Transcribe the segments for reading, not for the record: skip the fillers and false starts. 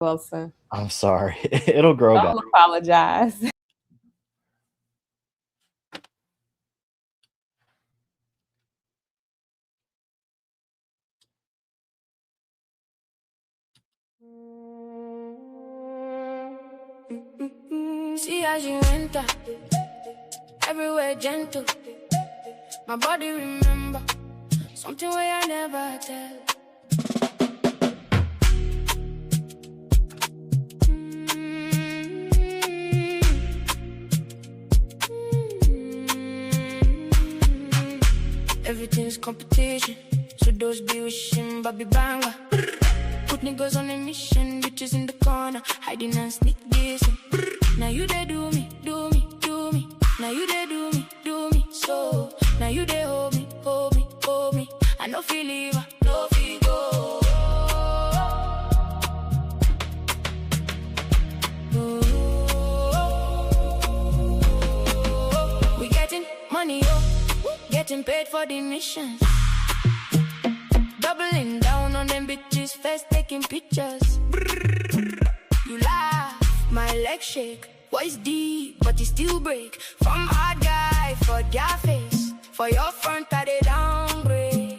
Wilson. I'm sorry. It'll grow back. Don't apologize. See as you enter, everywhere gentle. My body remember something where I never tell. Everything's competition, so those be wishing Bobby Banger. Put niggas on a mission, bitches in the corner, hiding and sneak dissing. Now you they do me, do me, do me. Now you they do me, do me. So now you they hold me, hold me, hold me. I no feel leave, no feel go. We getting money, getting paid for the mission. Doubling down on them bitches, first taking pictures. You laugh, my legs shake. Voice deep, but it still break. From hard guy for their face, for your front I they downgrade.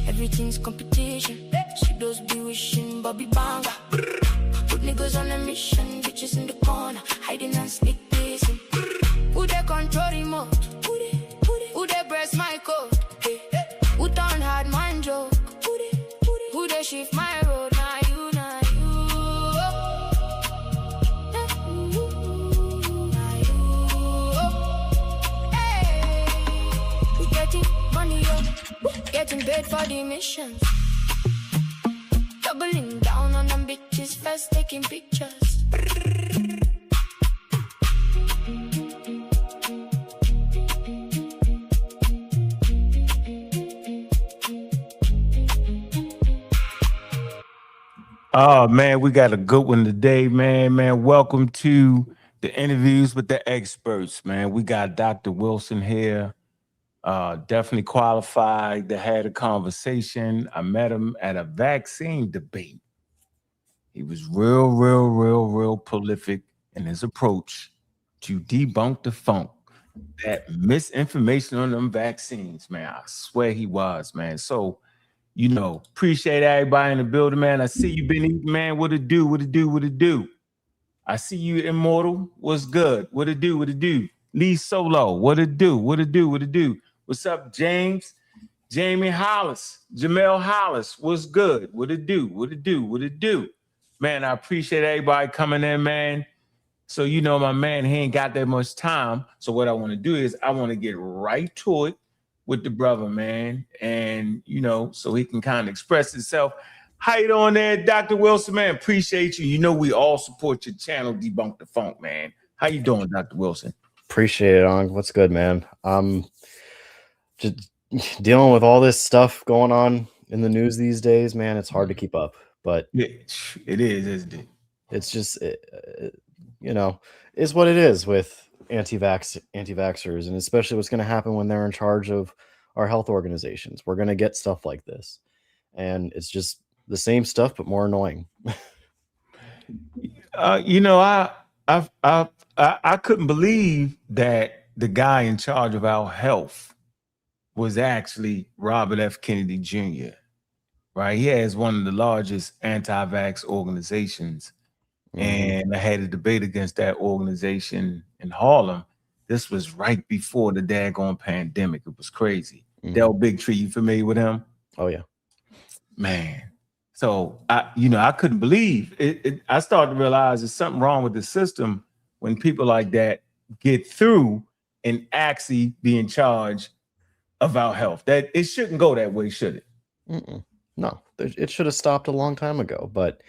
Everything's competition, she does be wishing Bobby Banger. Put niggas on a mission, bitches in the corner, hiding and sneak dissing. Who they control remote? Who they press my code? Who turn hard man joke? Who they shift my road? Now you, now you. Hey, we getting money up, getting paid for the missions. Doubling down on them bitches, first taking pictures. Oh man, we got a good one today, man. Welcome to the interviews with the experts, man. We got Dr. Wilson here. Definitely qualified to have a conversation. I met him at a vaccine debate. He was real prolific in his approach to debunk the funk, that misinformation on them vaccines, man. I swear he was, man. So, you know, appreciate everybody in the building, man. I see you been eating, man. What it do? What it do? What it do? I see you, Immortal. What's good? What it do? What it do? Lee Solo. What it do? What it do? What it do? What's up, James? Jamie Hollis. Jamel Hollis. What's good? What it do? What it do? What it do? Man, I appreciate everybody coming in, man. So, you know, my man, he ain't got that much time. So what I want to do is I want to get right to it with the brother, man, and you know, so he can kind of express himself. How you doing there, Dr. Wilson, man? Appreciate you. You know, we all support your channel, Debunk the Funk, man. How you doing, Dr. Wilson? Appreciate it, Ankh. What's good, man? Just dealing with all this stuff going on in the news these days, man. It's hard to keep up, but it is, isn't it? It's just, you know, it's what it is with anti-vaxxers, and especially what's going to happen when they're in charge of our health organizations. We're going to get stuff like this, and it's just the same stuff but more annoying. You know, I couldn't believe that the guy in charge of our health was actually Robert F. Kennedy Jr. Right? He has one of the largest anti-vax organizations. And I had a debate against that organization in Harlem. This was right before the daggone pandemic. It was crazy. Del Bigtree, you familiar with him? Oh yeah, man. So I couldn't believe it. I started to realize there's something wrong with the system when people like that get through and actually be in charge of our health. That it shouldn't go that way, should it? No, it should have stopped a long time ago. But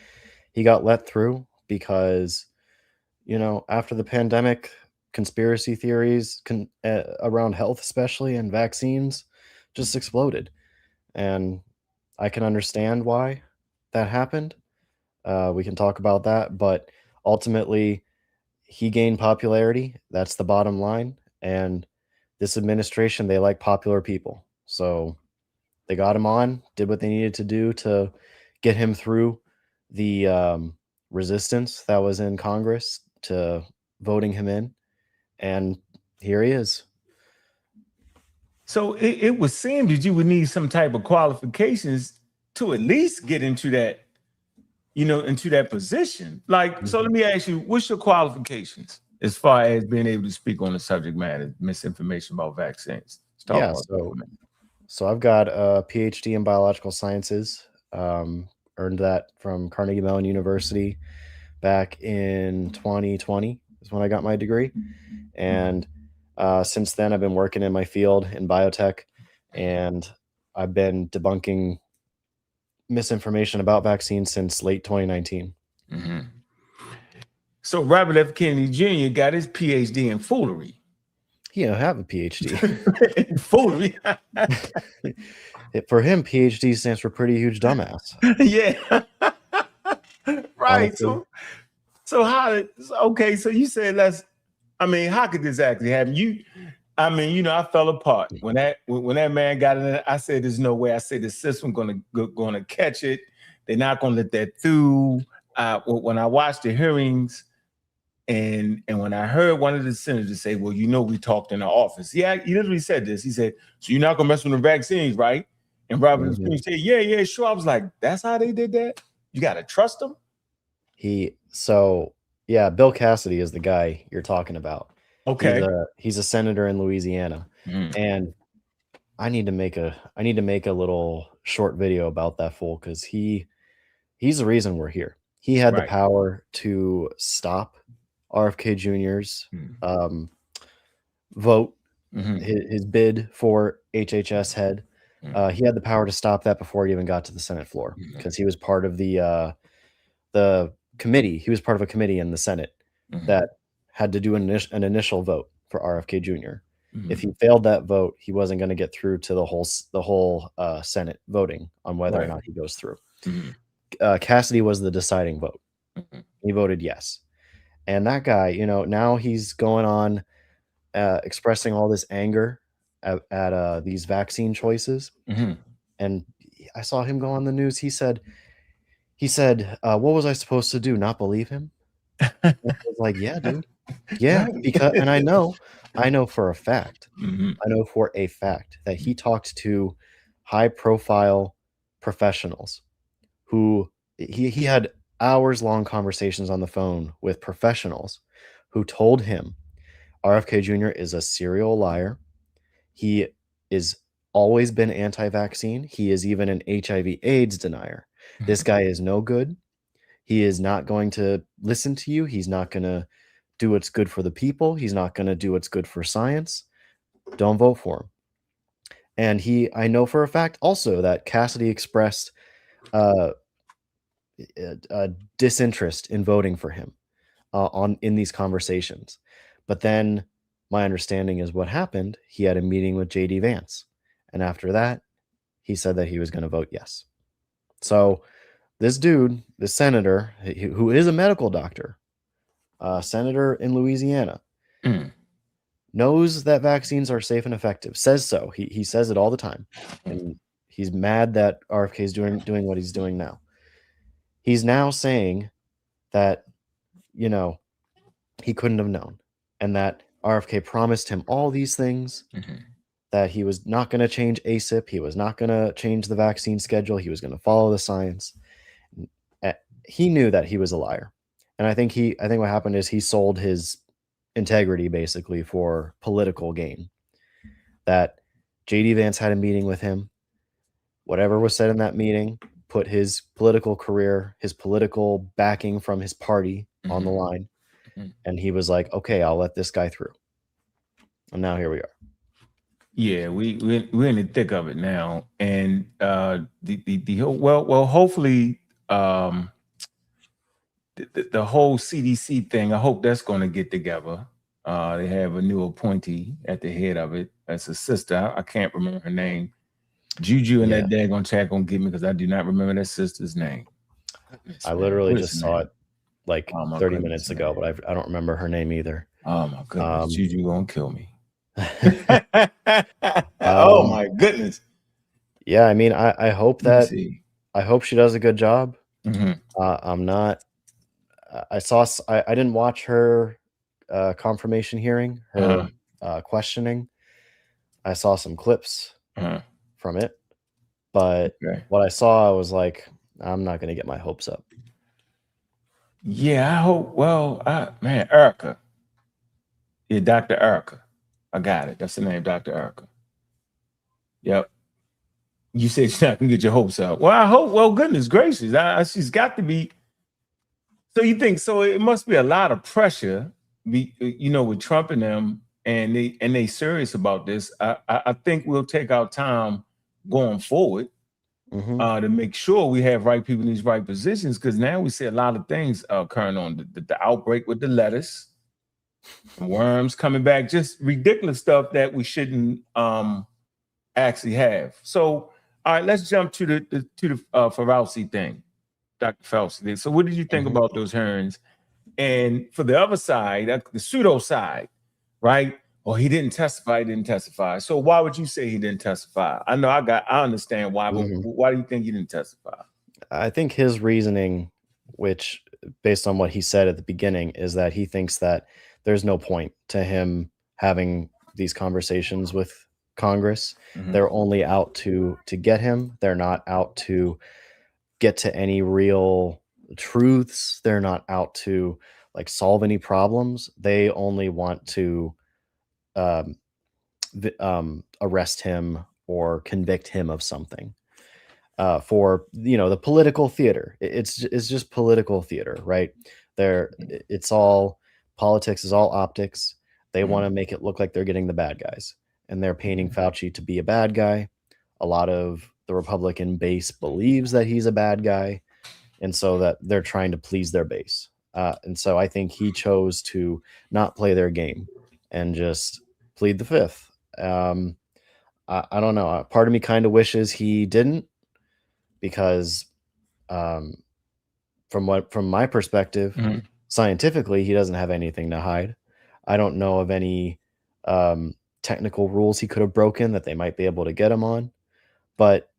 he got let through because, you know, after the pandemic, conspiracy theories around health, especially, and vaccines, just exploded. And I can understand why that happened. We can talk about that, but ultimately he gained popularity. That's the bottom line. And this administration, they like popular people. So they got him on, did what they needed to do to get him through the resistance that was in Congress to voting him in, and here he is. So it would seem that you would need some type of qualifications to at least get into that, into that position. Like, so let me ask you, what's your qualifications as far as being able to speak on the subject matter, misinformation about vaccines? Let's talk about that for a minute. So I've got a PhD in biological sciences. Earned that from Carnegie Mellon University back in 2020 is when I got my degree. And since then, I've been working in my field in biotech, and I've been debunking misinformation about vaccines since late 2019. Mm-hmm. So Robert F. Kennedy Jr. got his PhD in foolery. He don't have a PhD. In foolery. For him, PhD stands for pretty huge dumbass. Yeah. Right. Honestly. So how? Okay. So you said how could this actually happen? I fell apart when that man got in there. I said, "There's no way." I said, "The system gonna catch it. They're not gonna let that through." When I watched the hearings, and when I heard one of the senators say, "Well, we talked in the office." He literally said this. He said, "So you're not gonna mess with the vaccines, right?" And Robert F. Kennedy said, "Yeah, sure." I was like, "That's how they did that? You gotta trust them." Bill Cassidy is the guy you're talking about. Okay. He's a senator in Louisiana. And I need to make a little short video about that fool, because he's the reason we're here. He had the power to stop RFK Jr.'s vote, his bid for HHS head. He had the power to stop that before it even got to the Senate floor, because he was part of the committee. He was part of a committee in the Senate that had to do an initial vote for RFK Jr. If he failed that vote, he wasn't going to get through to the whole Senate voting on whether or not he goes through. Cassidy was the deciding vote. He voted yes. And that guy, now he's going on expressing all this anger at these vaccine choices. And I saw him go on the news. He said, what was I supposed to do? Not believe him? I was like, yeah, dude. Yeah, because, and I know for a fact, that he talked to high profile professionals who he had hours long conversations on the phone with professionals who told him RFK Jr. is a serial liar. He is always been anti-vaccine. He is even an HIV/AIDS denier. This guy is no good. He is not going to listen to you. He's not going to do what's good for the people. He's not going to do what's good for science. Don't vote for him. And I know for a fact also that Cassidy expressed disinterest in voting for him in these conversations. But then my understanding is what happened. He had a meeting with J.D. Vance. And after that, he said that he was going to vote yes. So this dude, the senator, who is a medical doctor, senator in Louisiana, knows that vaccines are safe and effective, says so. He says it all the time. And he's mad that RFK is doing what he's doing now. He's now saying that, he couldn't have known, and that RFK promised him all these things, that he was not going to change ACIP. He was not going to change the vaccine schedule. He was going to follow the science. He knew that he was a liar. And I think what happened is he sold his integrity basically for political gain. That J.D. Vance had a meeting with him. Whatever was said in that meeting put his political career, his political backing from his party on the line. And he was like, okay, I'll let this guy through. And now here we are. Yeah, we're in the thick of it now. And hopefully the whole CDC thing, I hope that's going to get together. They have a new appointee at the head of it. That's a sister. I can't remember her name. Juju and that daggone chat gonna get me because I do not remember that sister's name. I literally just saw it like 30 minutes ago, but I don't remember her name either. Oh my goodness, Juju gonna kill me. Oh my goodness. Yeah, I mean, I hope that I hope she does a good job. I'm not. I didn't watch her confirmation hearing, her questioning. I saw some clips from it, but Okay. what I saw, I was like, I'm not going to get my hopes up. Yeah, I hope. Well, man, Erica. Yeah, Dr. Erica. I got it. That's the name, Dr. Erica. Yep. You said she's not gonna get your hopes up. Well, I hope. Well, goodness gracious, she's got to be. So you think so? It must be a lot of pressure, with Trump and them, and they serious about this. I think we'll take our time going forward to make sure we have right people in these right positions. Because now we see a lot of things occurring on the outbreak with the lettuce, worms coming back, just ridiculous stuff that we shouldn't actually have. So, all right, let's jump to the Fauci thing, Dr. Fauci. So, what did you think about those hearings? And for the other side, the pseudo side, right? Oh, he didn't testify. So why would you say he didn't testify? I know I understand why, but why do you think he didn't testify? I think his reasoning, which based on what he said at the beginning, is that he thinks that there's no point to him having these conversations with Congress. They're only out to get him. They're not out to get to any real truths. They're not out to like solve any problems. They only want to arrest him or convict him of something for the political theater. It's just political theater, right? It's all politics, is all optics. They want to make it look like they're getting the bad guys, and they're painting Fauci to be a bad guy. A lot of the Republican base believes that he's a bad guy, and so that they're trying to please their base. And so I think he chose to not play their game and just plead the fifth. I don't know. Part of me kind of wishes he didn't, because from my perspective, scientifically, he doesn't have anything to hide. I don't know of any technical rules he could have broken that they might be able to get him on, but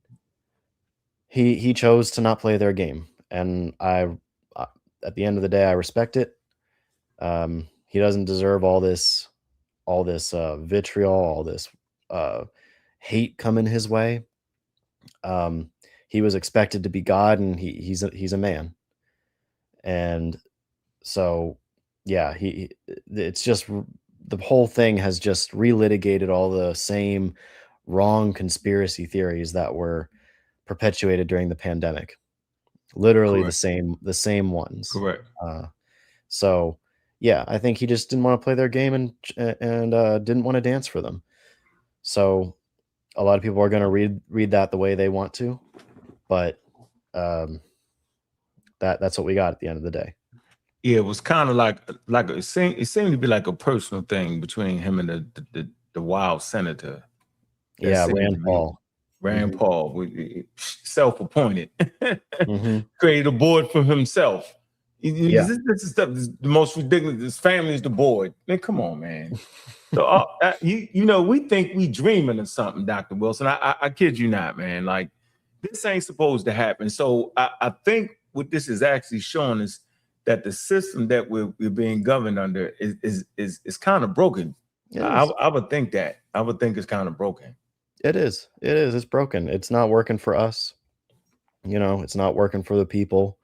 he chose to not play their game, and at the end of the day, I respect it. He doesn't deserve all this vitriol, all this hate coming his way. He was expected to be God, and he's a man, and so yeah, it's just the whole thing has just relitigated all the same wrong conspiracy theories that were perpetuated during the pandemic. Literally Correct. the same ones. Correct. So yeah, I think he just didn't want to play their game and didn't want to dance for them. So a lot of people are going to read that the way they want to, but that's what we got at the end of the day. Yeah, it was kind of like it seemed to be like a personal thing between him and the wild senator. Yeah, Rand Paul. Rand Paul, self-appointed, created a board for himself. This is stuff. This is the most ridiculous. His family is the board. Man, come on, man. So we think we dreaming of something, Dr. Wilson. I kid you not, man. Like, this ain't supposed to happen. So I think what this is actually showing us that the system that we're being governed under is kind of broken. I would think that. I would think it's kind of broken. It is. It's broken. It's not working for us. It's not working for the people.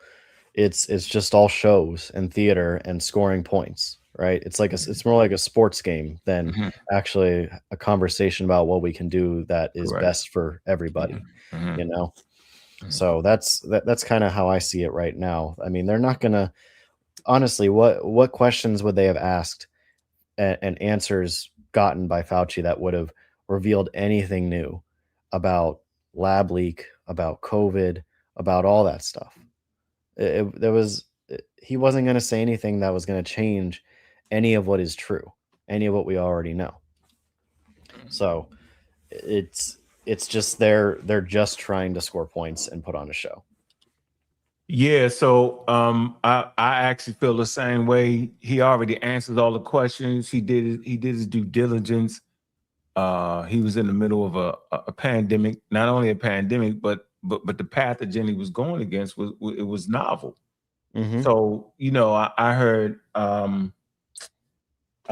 It's just all shows and theater and scoring points, right? It's more like a sports game than actually a conversation about what we can do that is best for everybody, So that's kind of how I see it right now. I mean, they're not gonna, honestly, what questions would they have asked and answers gotten by Fauci that would have revealed anything new about lab leak, about COVID, about all that stuff? He wasn't going to say anything that was going to change any of what is true, any of what we already know. So it's just they're just trying to score points and put on a show. Yeah, so I actually feel the same way. He already answered all the questions. He did his due diligence. He was in the middle of a pandemic, not only a pandemic, but but the pathogen he was going against was novel. Mm-hmm. So, you know, I heard, I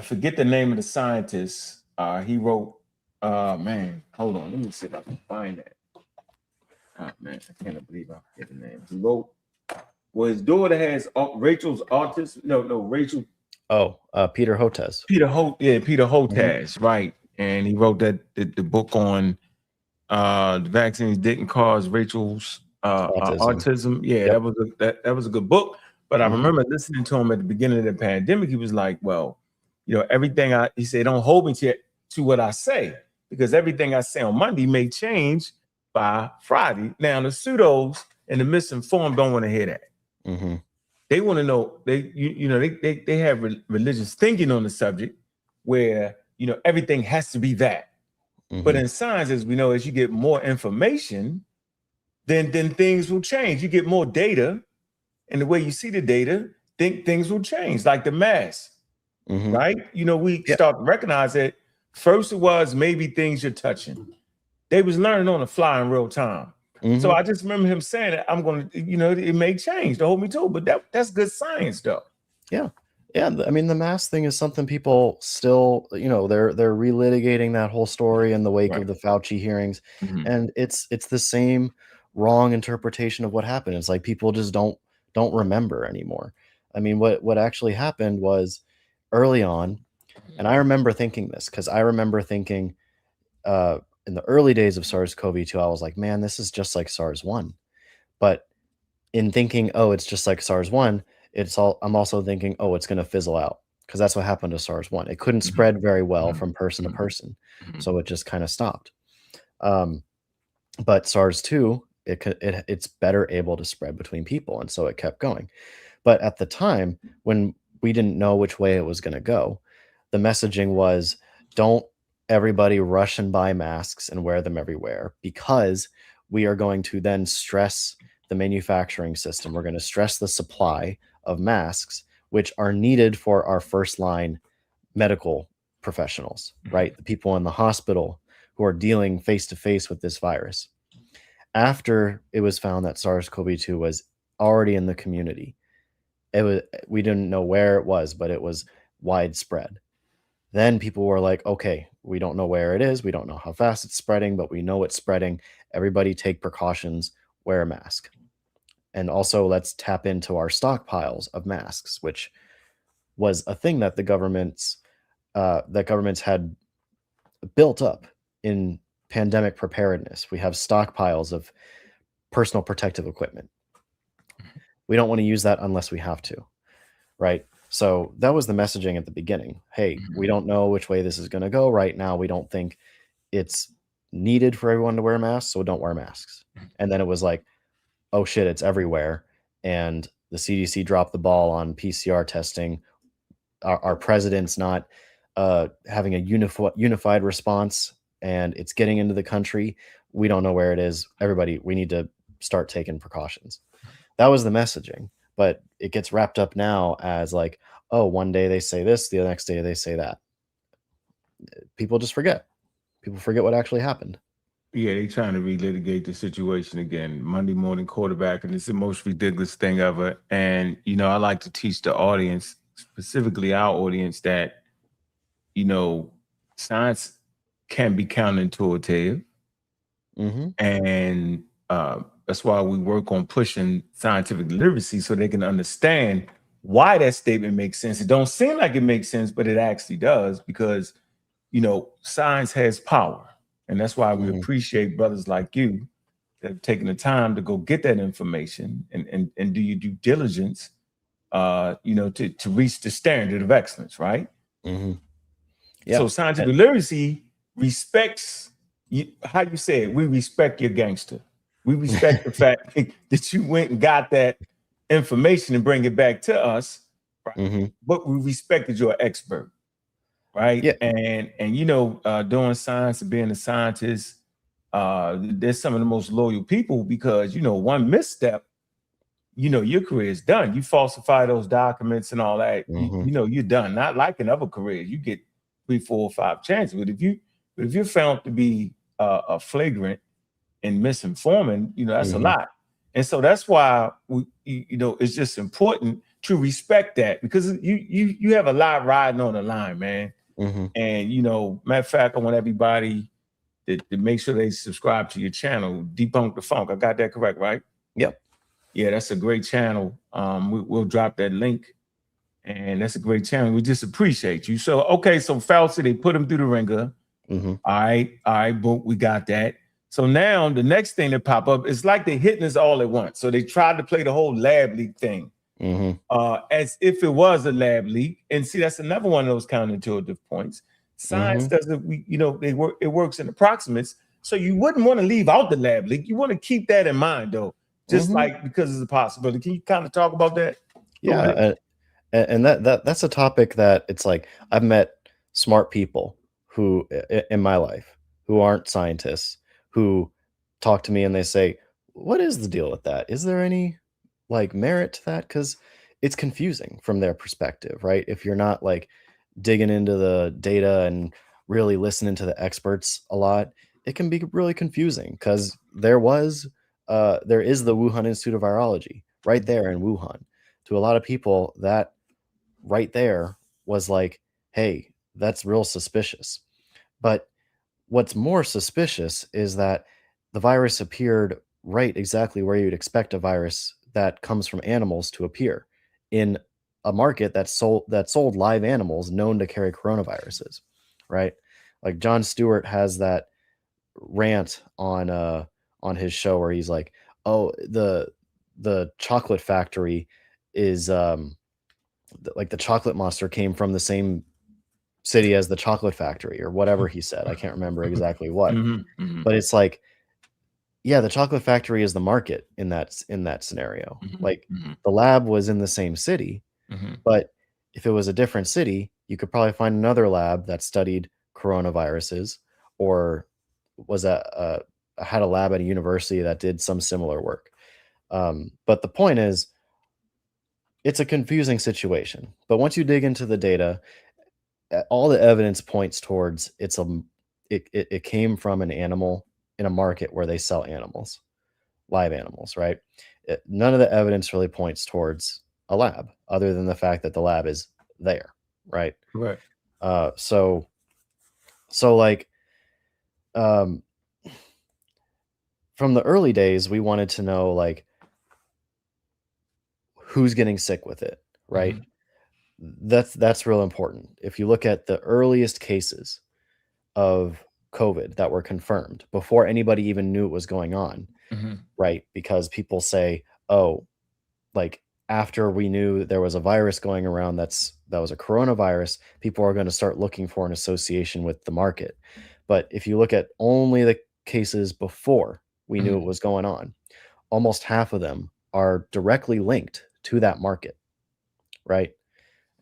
forget the name of the scientist. He wrote, man, hold on, let me see if I can find that. Oh man, I can't believe I forget the name. He wrote, well, his daughter has Rachel's autism. No, Rachel. Oh, Peter Hotez. Peter Hotez, right? And he wrote the book on the vaccines didn't cause Rachel's autism. Yeah, Yep. that was a good book. But I remember listening to him at the beginning of the pandemic. He was like, well, you know, everything he said, don't hold me to what I say, because everything I say on Monday may change by Friday. Now the pseudos and the misinformed don't want to hear that. Mm-hmm. They want to know, they have religious thinking on the subject where, you know, everything has to be that. Mm-hmm. But in science, as we know, as you get more information, then things will change. You get more data, and the way you see the data, things will change, like the mask, right? You know, we start to recognize that first it was maybe things you're touching. They was learning on the fly in real time. So I just remember him saying that I'm going to, you know, it may change to hold me to it, but that's good science, though. Yeah. Yeah. I mean, the mask thing is something people still, you know, they're relitigating that whole story in the wake of the Fauci hearings. And it's the same wrong interpretation of what happened. It's like people just don't remember anymore. I mean, what actually happened was early on, and I remember thinking this because I remember thinking in the early days of SARS-CoV-2, I was like, man, this is just like SARS-1. But in thinking, oh, it's just like SARS-1, I'm also thinking, oh, it's going to fizzle out, because that's what happened to SARS-1. It couldn't spread very well from person to person, so it just kind of stopped. But SARS-2, it's better able to spread between people, and so it kept going. But at the time, when we didn't know which way it was going to go, the messaging was, don't everybody rush and buy masks and wear them everywhere, because we are going to then stress the manufacturing system. We're going to stress the supply of masks, which are needed for our first line medical professionals, right? The people in the hospital who are dealing face to face with this virus. After it was found that SARS-CoV-2 was already in the community, we didn't know where it was, but it was widespread. Then people were like, okay, we don't know where it is. We don't know how fast it's spreading, but we know it's spreading. Everybody take precautions, wear a mask. And also let's tap into our stockpiles of masks, which was a thing that governments had built up in pandemic preparedness. We have stockpiles of personal protective equipment. We don't want to use that unless we have to, right? So that was the messaging at the beginning. Hey, we don't know which way this is going to go right now. We don't think it's needed for everyone to wear masks, so don't wear masks. And then it was like, oh shit, it's everywhere. And the CDC dropped the ball on PCR testing. Our president's not having a unified response, and it's getting into the country. We don't know where it is. Everybody, we need to start taking precautions. That was the messaging. But it gets wrapped up now as like, oh, one day they say this, the next day they say that. People just forget. People forget what actually happened. Yeah, they trying to relitigate the situation again. Monday morning quarterback, and it's the most ridiculous thing ever. And, you know, I like to teach the audience, specifically our audience, that, you know, science can be counterintuitive. And that's why we work on pushing scientific literacy so they can understand why that statement makes sense. It don't seem like it makes sense, but it actually does, because, you know, science has power. And that's why we appreciate brothers like you that have taken the time to go get that information and do your due diligence, you know, to reach the standard of excellence, right? Yeah. So scientific literacy respects you, how you say it, we respect your gangster. We respect the fact that you went and got that information and bring it back to us, right? But we respected your expert, right? Yeah. And you know, doing science and being a scientist, they're some of the most loyal people, because, you know, one misstep, you know, your career is done. You falsify those documents and all that, you know, you're done. Not like in other careers, you get 3, 4, 5 chances. But if you're found to be a flagrant, and misinforming, that's a Mhm. lot. And so that's why it's just important to respect that, because you have a lot riding on the line, man. Mhm. And matter of fact, I want everybody to make sure they subscribe to your channel, Debunk the Funk. I got that correct, right? Yep. Yeah, that's a great channel. We'll drop that link, and that's a great channel. We just appreciate you. So Fauci, they put him through the ringer. Mhm. All right, boom, we got that. So now the next thing that pop up is like they're hitting us all at once. So they tried to play the whole lab leak thing Mhm. as if it was a lab leak. And see, that's another one of those counterintuitive points. Science Mhm. doesn't, it works in approximates. So you wouldn't want to leave out the lab leak. You want to keep that in mind, though, just Mhm. like because it's a possibility. Can you kind of talk about that? Yeah, and that's a topic that it's like I've met smart people who in my life who aren't scientists who talk to me and they say, "What is the deal with that? Is there any like merit to that?" Because it's confusing from their perspective, right? If you're not like digging into the data and really listening to the experts a lot, it can be really confusing because there is the Wuhan Institute of Virology right there in Wuhan. To a lot of people, that right there was like, hey, that's real suspicious. But what's more suspicious is that the virus appeared right exactly where you'd expect a virus that comes from animals to appear in a market that sold live animals known to carry coronaviruses, right? Like Jon Stewart has that rant on his show where he's like, "Oh, the chocolate factory is like the chocolate monster came from the same city as the chocolate factory," or whatever he said. I can't remember exactly what. But it's like, yeah, the chocolate factory is the market in that scenario. Like the lab was in the same city, but if it was a different city, you could probably find another lab that studied coronaviruses or had a lab at a university that did some similar work. But the point is, it's a confusing situation. But once you dig into the data, all the evidence points towards it came from an animal in a market where they sell animals, live animals, right? None of the evidence really points towards a lab, other than the fact that the lab is there, right? Right. So like, um, from the early days, we wanted to know like who's getting sick with it, right? That's real important. If you look at the earliest cases of COVID that were confirmed before anybody even knew it was going on, right? Because people say, "Oh, like after we knew there was a virus going around that was a coronavirus, people are going to start looking for an association with the market." But if you look at only the cases before we knew it was going on, almost half of them are directly linked to that market, right?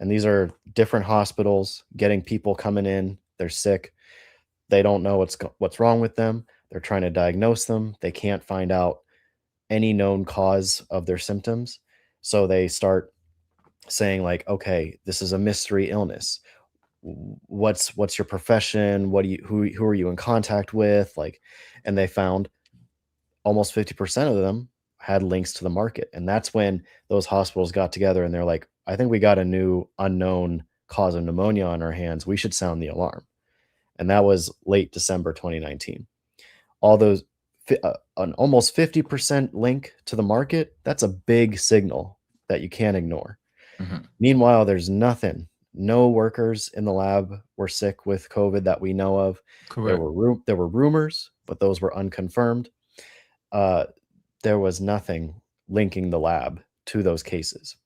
And these are different hospitals getting people coming in, they're sick, they don't know what's wrong with them, they're trying to diagnose them, they can't find out any known cause of their symptoms. So they start saying like, okay, this is a mystery illness. What's your profession? Who are you in contact with? Like, and they found almost 50% of them had links to the market. And that's when those hospitals got together and they're like, I think we got a new unknown cause of pneumonia on our hands. We should sound the alarm. And that was late December 2019. All those an almost 50% link to the market, that's a big signal that you can't ignore. Meanwhile, there's nothing. No workers in the lab were sick with COVID that we know of. Correct. There were rumors, but those were unconfirmed. Uh, there was nothing linking the lab to those cases,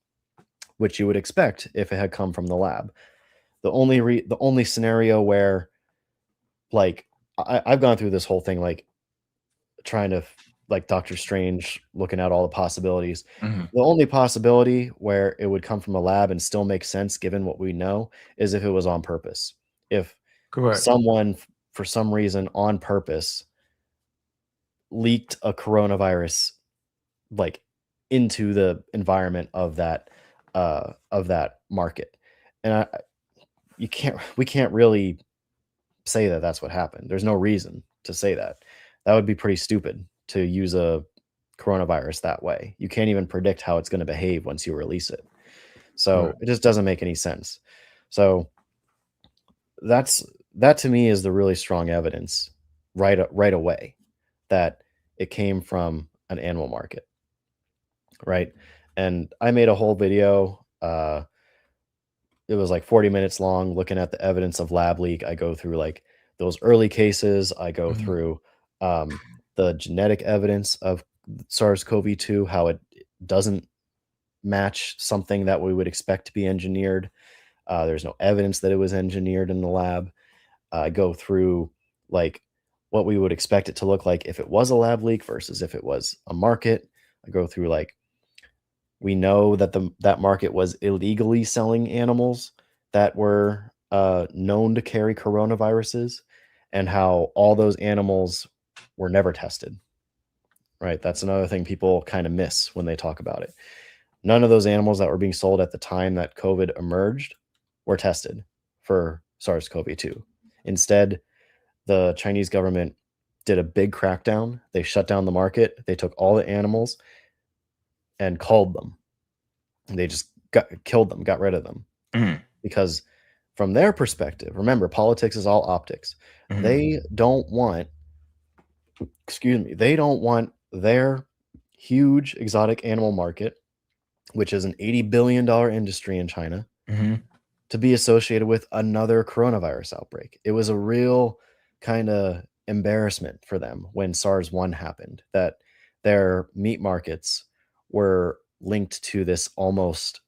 which you would expect if it had come from the lab. The only scenario where, like, I've gone through this whole thing, like trying to like Doctor Strange, looking at all the possibilities. The only possibility where it would come from a lab and still make sense given what we know is if it was on purpose. If Correct. someone for some reason on purpose leaked a coronavirus like into the environment of that market. And we can't really say that that's what happened. There's no reason to say that. That would be pretty stupid to use a coronavirus that way. You can't even predict how it's going to behave once you release it. So it just doesn't make any sense. So that to me is the really strong evidence right away that it came from an animal market, right? And I made a whole video. It was like 40 minutes long, looking at the evidence of lab leak. I go through like those early cases. I go through the genetic evidence of SARS-CoV-2, how it doesn't match something that we would expect to be engineered. There's no evidence that it was engineered in the lab. I go through like what we would expect it to look like if it was a lab leak versus if it was a market. I go through like, we know that that market was illegally selling animals that were known to carry coronaviruses, and how all those animals were never tested. Right? That's another thing people kind of miss when they talk about it. None of those animals that were being sold at the time that COVID emerged were tested for SARS-CoV-2. Instead, the Chinese government did a big crackdown. They shut down the market. They took all the animals and culled them. They just killed them, got rid of them. Because from their perspective, remember, politics is all optics. They don't want, they don't want their huge exotic animal market, which is an $80 billion industry in China, to be associated with another coronavirus outbreak. It was a real kind of embarrassment for them when SARS-1 happened, that their meat markets were linked to this almost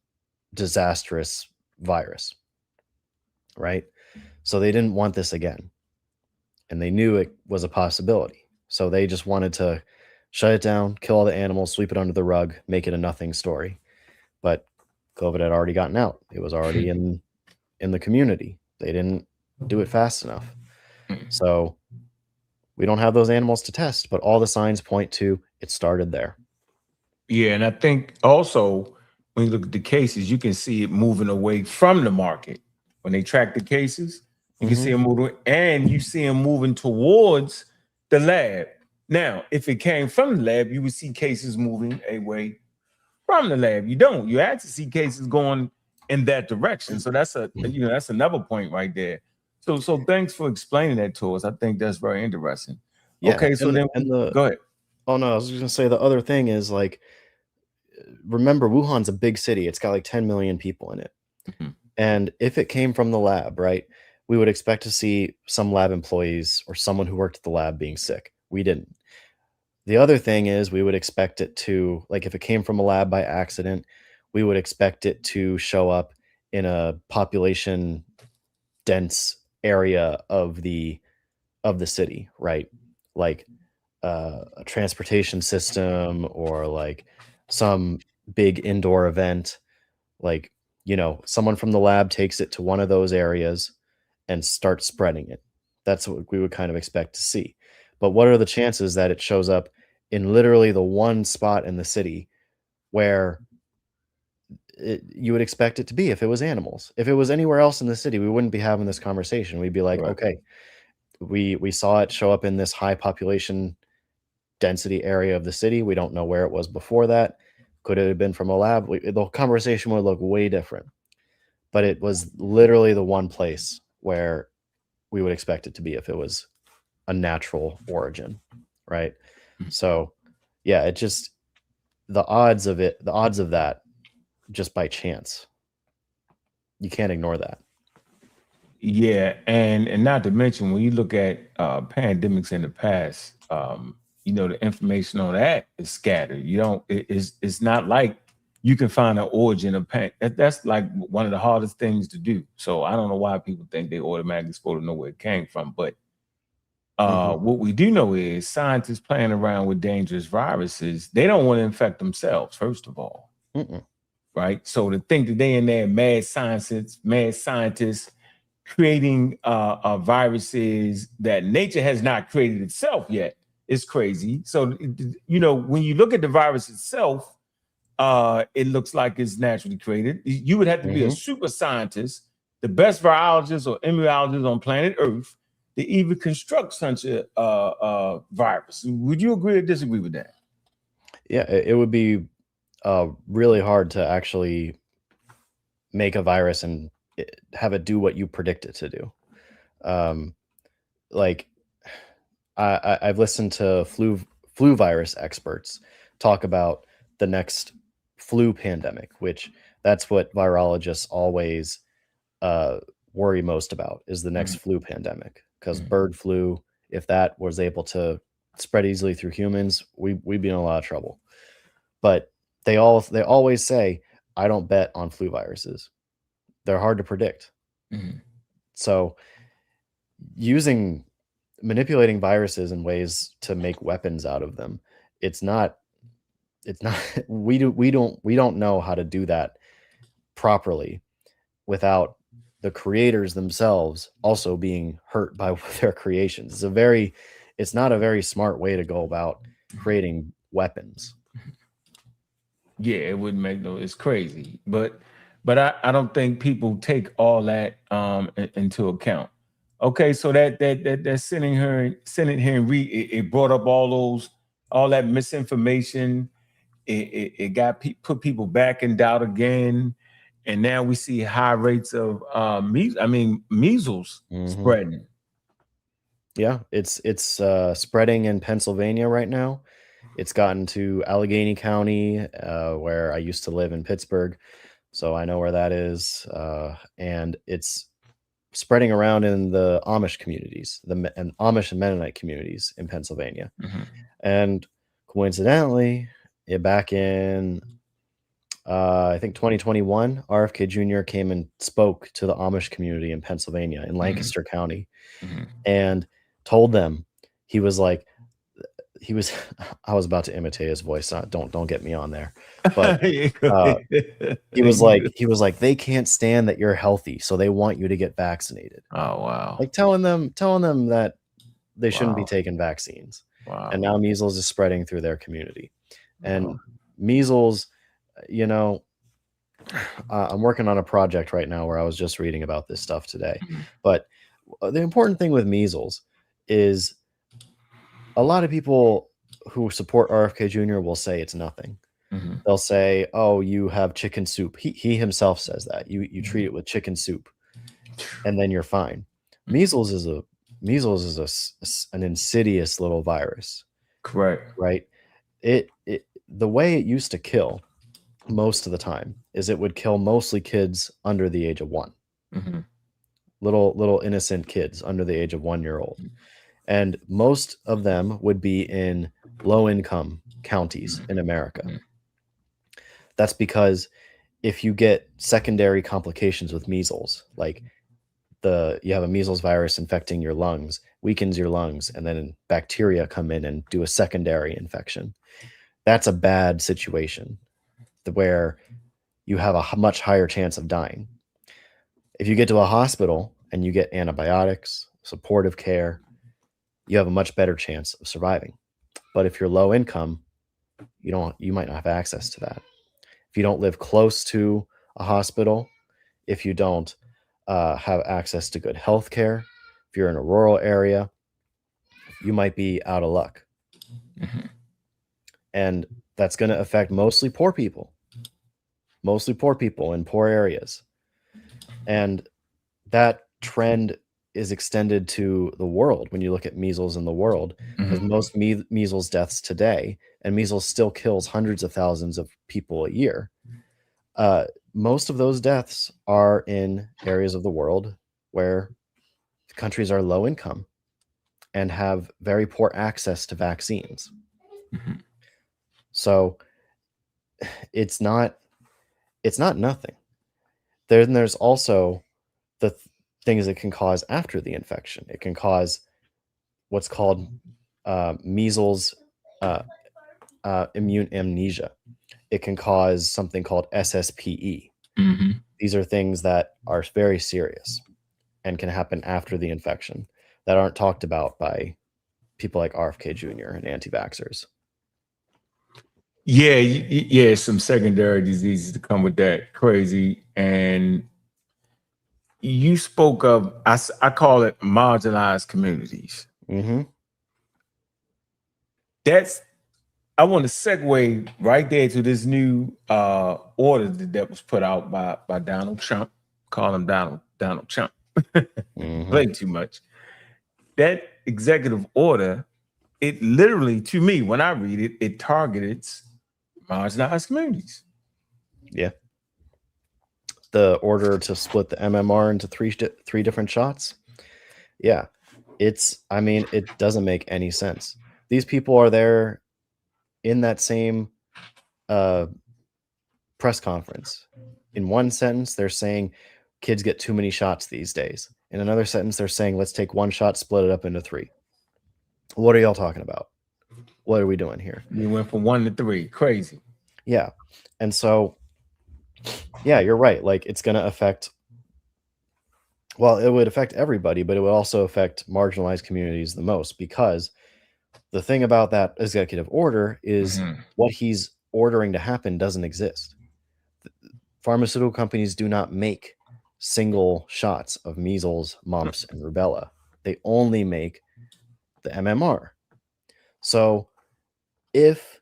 disastrous virus, right? So they didn't want this again, and they knew it was a possibility. So they just wanted to shut it down, kill all the animals, sweep it under the rug, make it a nothing story. But COVID had already gotten out. It was already in the community. They didn't do it fast enough. So we don't have those animals to test, but all the signs point to it started there. Yeah, and I think also when you look at the cases, you can see it moving away from the market. When they track the cases, you can see them moving, and you see them moving towards the lab. Now, if it came from the lab, you would see cases moving away from the lab. You don't. You actually see cases going in that direction. So that's that's another point right there. So thanks for explaining that to us. I think that's very interesting. Yeah, okay, so go ahead. Oh no, I was just gonna say the other thing is, like, remember, Wuhan's a big city. It's got like 10 million people in it. And if it came from the lab, right, we would expect to see some lab employees or someone who worked at the lab being sick. We didn't. The other thing is, we would expect it to, like, if it came from a lab by accident, we would expect it to show up in a population dense area of the city, right? Like a transportation system, or like some big indoor event. Like, someone from the lab takes it to one of those areas and starts spreading it. That's what we would kind of expect to see. But what are the chances that it shows up in literally the one spot in the city where you would expect it to be if it was animals? If it was anywhere else in the city, we wouldn't be having this conversation. We'd be like, okay, we saw it show up in this high population density area of the city. We don't know where it was before that. Could it have been from a lab? The conversation would look way different. But it was literally the one place where we would expect it to be if it was a natural origin, right? So yeah, it just, the odds of that, just by chance, you can't ignore that. Yeah, and not to mention, when you look at pandemics in the past, the information on that is scattered. It's not like you can find an origin of that's like one of the hardest things to do. So I don't know why people think they automatically supposed to know where it came from. But what we do know is scientists playing around with dangerous viruses, they don't want to infect themselves, first of all. Right? So to think that they in there mad scientists creating viruses that nature has not created itself yet is crazy. So, when you look at the virus itself, it looks like it's naturally created. You would have to be a super scientist, the best virologist or immunologist on planet Earth, to even construct such a virus. Would you agree or disagree with that? Yeah, it would be really hard to actually make a virus and have it do what you predict it to do. Like I've listened to flu virus experts talk about the next flu pandemic, which that's what virologists always worry most about, is the next flu pandemic, because bird flu, if that was able to spread easily through humans, we'd be in a lot of trouble. But they always say, I don't bet on flu viruses. They're hard to predict. So manipulating viruses in ways to make weapons out of them, it's not we don't know how to do that properly without the creators themselves also being hurt by their creations. It's not a very smart way to go about creating weapons. Yeah, it wouldn't make it's crazy. But I don't think people take all that into account. Okay, so that sitting here and read it brought up all that misinformation. It got put people back in doubt again, and now we see high rates of measles spreading. Yeah, it's spreading in Pennsylvania right now. It's gotten to Allegheny County, where I used to live in Pittsburgh, so I know where that is. And it's spreading around in the Amish communities, and Amish and Mennonite communities in Pennsylvania. And coincidentally, back in I think 2021, RFK Jr. came and spoke to the Amish community in Pennsylvania, in Lancaster County, and told them, I was about to imitate his voice. Don't get me on there. But he was like, they can't stand that you're healthy, so they want you to get vaccinated. Oh wow! Like telling them that they shouldn't be taking vaccines. Wow. And now measles is spreading through their community. And measles, I'm working on a project right now where I was just reading about this stuff today. But the important thing with measles is a lot of people who support RFK Jr. will say it's nothing. They'll say, "Oh, you have chicken soup." He himself says that you treat it with chicken soup, and then you're fine. Measles is an insidious little virus. Correct. Right. The way it used to kill most of the time is it would kill mostly kids under the age of 1. Little innocent kids under the age of 1 year old. And most of them would be in low income counties in America. That's because if you get secondary complications with measles, like you have a measles virus infecting your lungs, weakens your lungs, and then bacteria come in and do a secondary infection, that's a bad situation where you have a much higher chance of dying. If you get to a hospital and you get antibiotics, supportive care, you have a much better chance of surviving. But if you're low income, you might not have access to that. If you don't live close to a hospital, if you don't have access to good health care, if you're in a rural area, you might be out of luck. And that's going to affect mostly poor people in poor areas. And that trend is extended to the world when you look at measles in the world, because most measles deaths today, and measles still kills hundreds of thousands of people a year. Most of those deaths are in areas of the world where countries are low income and have very poor access to vaccines. So it's not nothing. There's also the things it can cause after the infection. It can cause what's called measles immune amnesia. It can cause something called SSPE. These are things that are very serious and can happen after the infection that aren't talked about by people like RFK Jr. and anti-vaxxers. Yeah, some secondary diseases to come with that. Crazy. And you spoke of, I call it marginalized communities. Mm-hmm. I want to segue right there to this new order that was put out by Donald Trump. Call him Donald Trump. Play too much. That executive order, it literally, to me, when I read it, it targets marginalized communities. Yeah. The order to split the MMR into three different shots. Yeah. I mean, it doesn't make any sense. These people are there in that same press conference. In one sentence, they're saying kids get too many shots these days. In another sentence, they're saying, let's take one shot, split it up into 3. What are y'all talking about? What are we doing here? We went from 1 to 3. Crazy. Yeah. And so, yeah, you're right. Like, it's going to affect, well, it would affect everybody, but it would also affect marginalized communities the most, because the thing about that executive order is what he's ordering to happen doesn't exist. Pharmaceutical companies do not make single shots of measles, mumps, and rubella. They only make the MMR. So if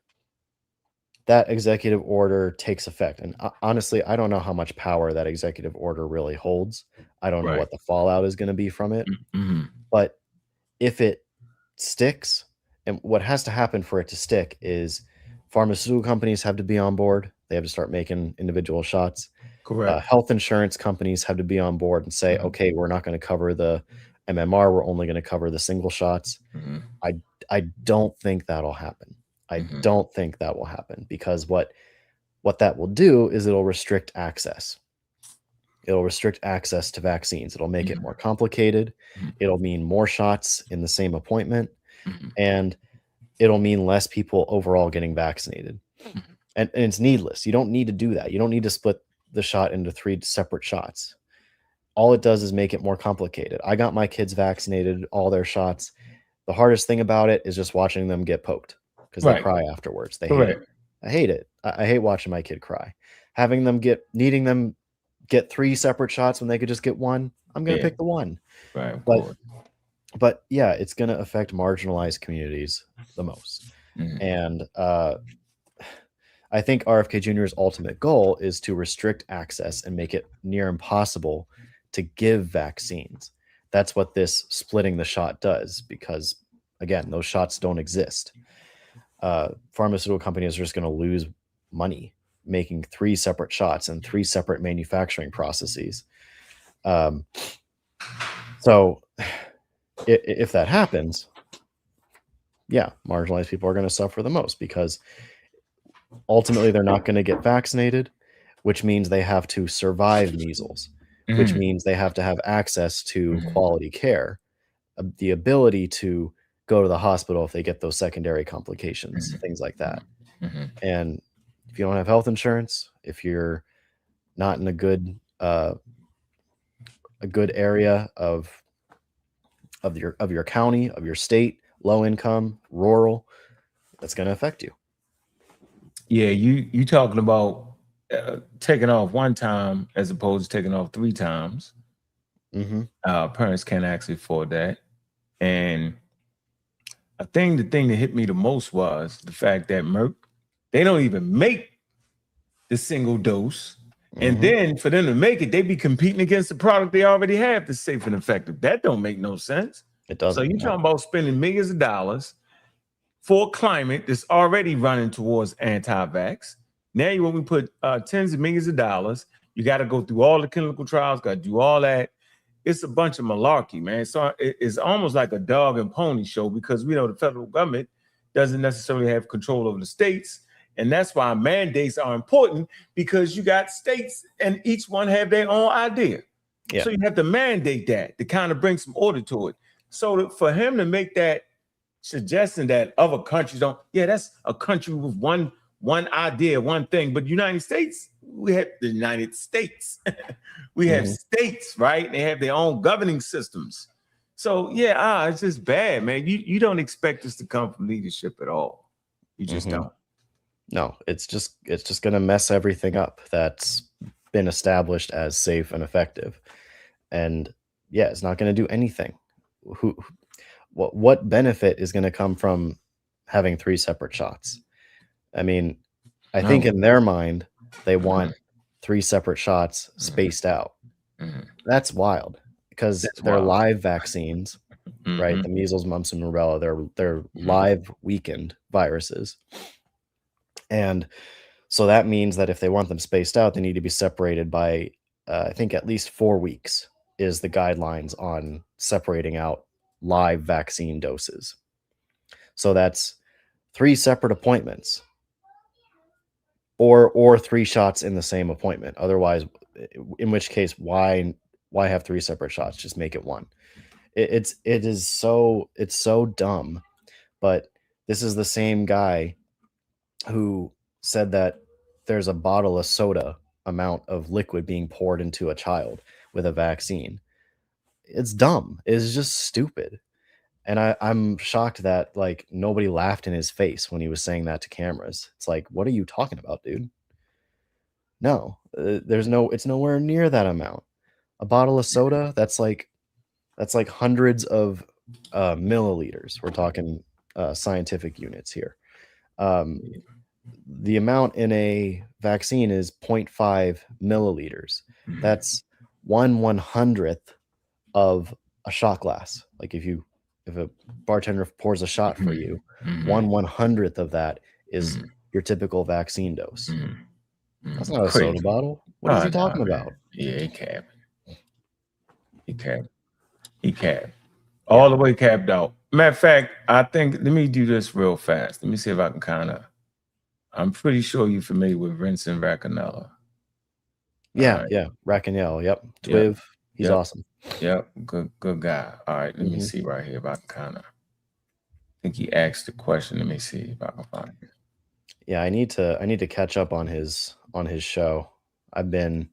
that executive order takes effect, and honestly, I don't know how much power that executive order really holds. I don't know what the fallout is going to be from it. But if it sticks, and what has to happen for it to stick is pharmaceutical companies have to be on board. They have to start making individual shots. Correct. Health insurance companies have to be on board and say, okay, we're not going to cover the MMR. We're only going to cover the single shots. I don't think that'll happen. I don't think that will happen, because what that will do is it'll restrict access. It'll restrict access to vaccines. It'll make it more complicated. It'll mean more shots in the same appointment, and it'll mean less people overall getting vaccinated. And it's needless. You don't need to do that. You don't need to split the shot into 3 separate shots. All it does is make it more complicated. I got my kids vaccinated, all their shots. The hardest thing about it is just watching them get poked, because they cry afterwards. They hate it. I hate it. I hate watching my kid cry. Needing them get 3 separate shots when they could just get 1. I'm going to pick the 1. Right. But yeah, it's going to affect marginalized communities the most. And I think RFK Jr.'s ultimate goal is to restrict access and make it near impossible to give vaccines. That's what this splitting the shot does, because, again, those shots don't exist. Pharmaceutical companies are just going to lose money making 3 separate shots and 3 separate manufacturing processes. So if that happens, yeah, marginalized people are going to suffer the most, because ultimately they're not going to get vaccinated, which means they have to survive measles, which means they have to have access to quality care, the ability to go to the hospital if they get those secondary complications, things like that. And if you don't have health insurance, if you're not in a good area of your county, of your state, low income, rural, that's going to affect you. Yeah, you talking about taking off 1 time as opposed to taking off 3 times. Parents can't actually afford that. And I think the thing that hit me the most was the fact that Merck, they don't even make the single dose. And then for them to make it, they be competing against the product they already have that's safe and effective. That don't make no sense. It doesn't. So you're talking about spending millions of dollars for a climate that's already running towards anti-vax. Now you want me put tens of millions of dollars. You got to go through all the clinical trials, got to do all that. It's a bunch of malarkey, man. So it's almost like a dog and pony show, because we know the federal government doesn't necessarily have control over the states. And that's why mandates are important, because you got states and each one have their own idea. So you have to mandate that to kind of bring some order to it. So for him to make that suggesting that other countries don't, that's a country with one idea, one thing. But United States, we have the United States. We have states, right? They have their own governing systems. So it's just bad, man. You don't expect this to come from leadership at all. You just don't. No, it's just going to mess everything up that's been established as safe and effective. And yeah, it's not going to do anything. What benefit is going to come from having 3 separate shots? I mean, I think in their mind, they want 3 separate shots spaced out. That's wild because they're live vaccines, right? The measles, mumps, and rubella, they're live weakened viruses. And so that means that if they want them spaced out, they need to be separated by, I think, at least 4 weeks is the guidelines on separating out live vaccine doses. So that's 3 separate appointments, or 3 shots in the same appointment. Otherwise, in which case, why have 3 separate shots? Just make it 1. It's so dumb. But this is the same guy who said that there's a bottle of soda amount of liquid being poured into a child with a vaccine. It's dumb. It's just stupid. And I'm shocked that like nobody laughed in his face when he was saying that to cameras. It's like, what are you talking about, dude? No, it's nowhere near that amount. A bottle of soda, that's like hundreds of milliliters. We're talking scientific units here. The amount in a vaccine is 0.5 milliliters. That's 1/100th of a shot glass. Like if a bartender pours a shot for you, 1/100th of that is your typical vaccine dose. That's not a soda bottle. What is he talking about? Yeah, he capped. All the way capped out. Matter of fact, I think, let me do this real fast. Let me see if I can I'm pretty sure you're familiar with Vincent Racanella. Yeah, yeah. Racanel, yep. Twiv. He's awesome. Yep, good guy. All right, let me see right here if I can I think he asked the question. Let me see if I can find it. Yeah, I need to catch up on his show. I've been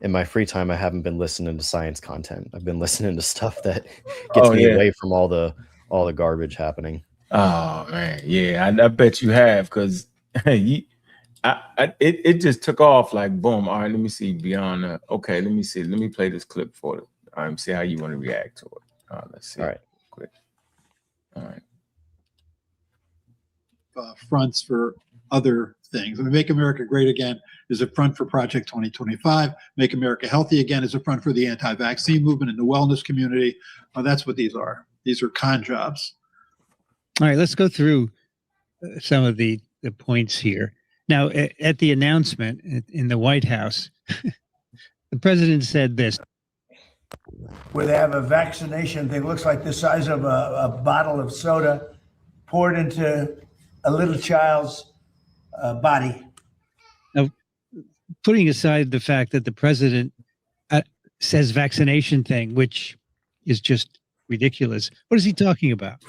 in my free time, I haven't been listening to science content. I've been listening to stuff that gets me away from all the garbage happening. Oh man, yeah, I bet you have, because it just took off like boom. All right, let me see beyond. Okay, let me see. Let me play this clip for it. See how you want to react to it. Let's see. All right, quick. All right. Fronts for other things. I mean, Make America Great Again is a front for Project 2025. Make America Healthy Again is a front for the anti-vaccine movement and the wellness community. That's what these are. These are con jobs. All right, let's go through some of the points here. Now, at the announcement in the White House, the president said this. Where they have a vaccination thing, looks like the size of a bottle of soda poured into a little child's body. Now, putting aside the fact that the president says vaccination thing, which is just ridiculous. What is he talking about?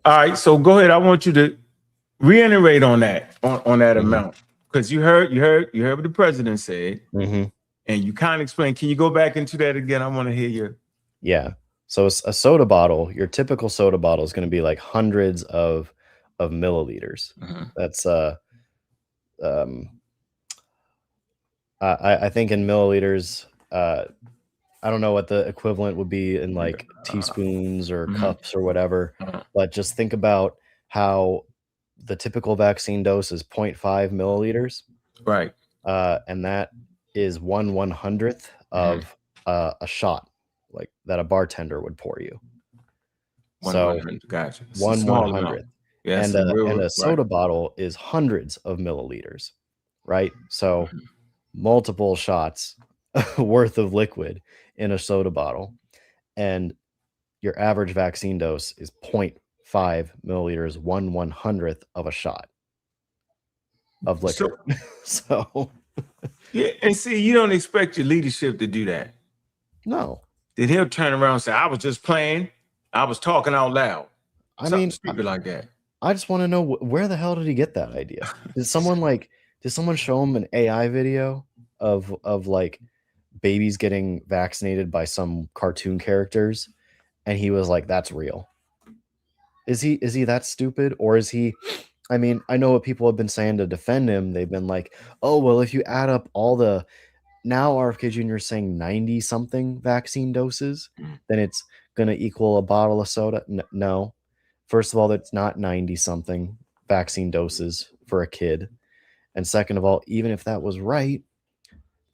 All right, so go ahead. I want you to reiterate on that amount, because you heard what the president said, and you kind of explained. Can you go back into that again? I want to hear you. Yeah. So a soda bottle, your typical soda bottle is going to be like hundreds of milliliters. That's I think in milliliters, I don't know what the equivalent would be in like teaspoons or cups or whatever, but just think about how the typical vaccine dose is 0.5 milliliters. Right. And that is 1/100th of a shot, like that a bartender would pour you. So gotcha. 1/100th. Yeah, and a soda bottle is hundreds of milliliters, right? So multiple shots worth of liquid in a soda bottle, and your average vaccine dose is 0.5 milliliters, 1/100th of a shot of liquor. So yeah, and see, you don't expect your leadership to do that. No. Then he'll turn around and say, I was just playing, I was talking out loud. I mean, stupid like that. I just want to know, where the hell did he get that idea? Did someone show him an AI video of like babies getting vaccinated by some cartoon characters, and he was like, that's real? Is he that stupid? Or is he, I mean, I know what people have been saying to defend him. They've been like, oh well, if you add up all the now RFK Jr. is saying 90 something vaccine doses, then it's going to equal a bottle of soda. No. First of all, that's not 90 something vaccine doses for a kid. And second of all, even if that was right,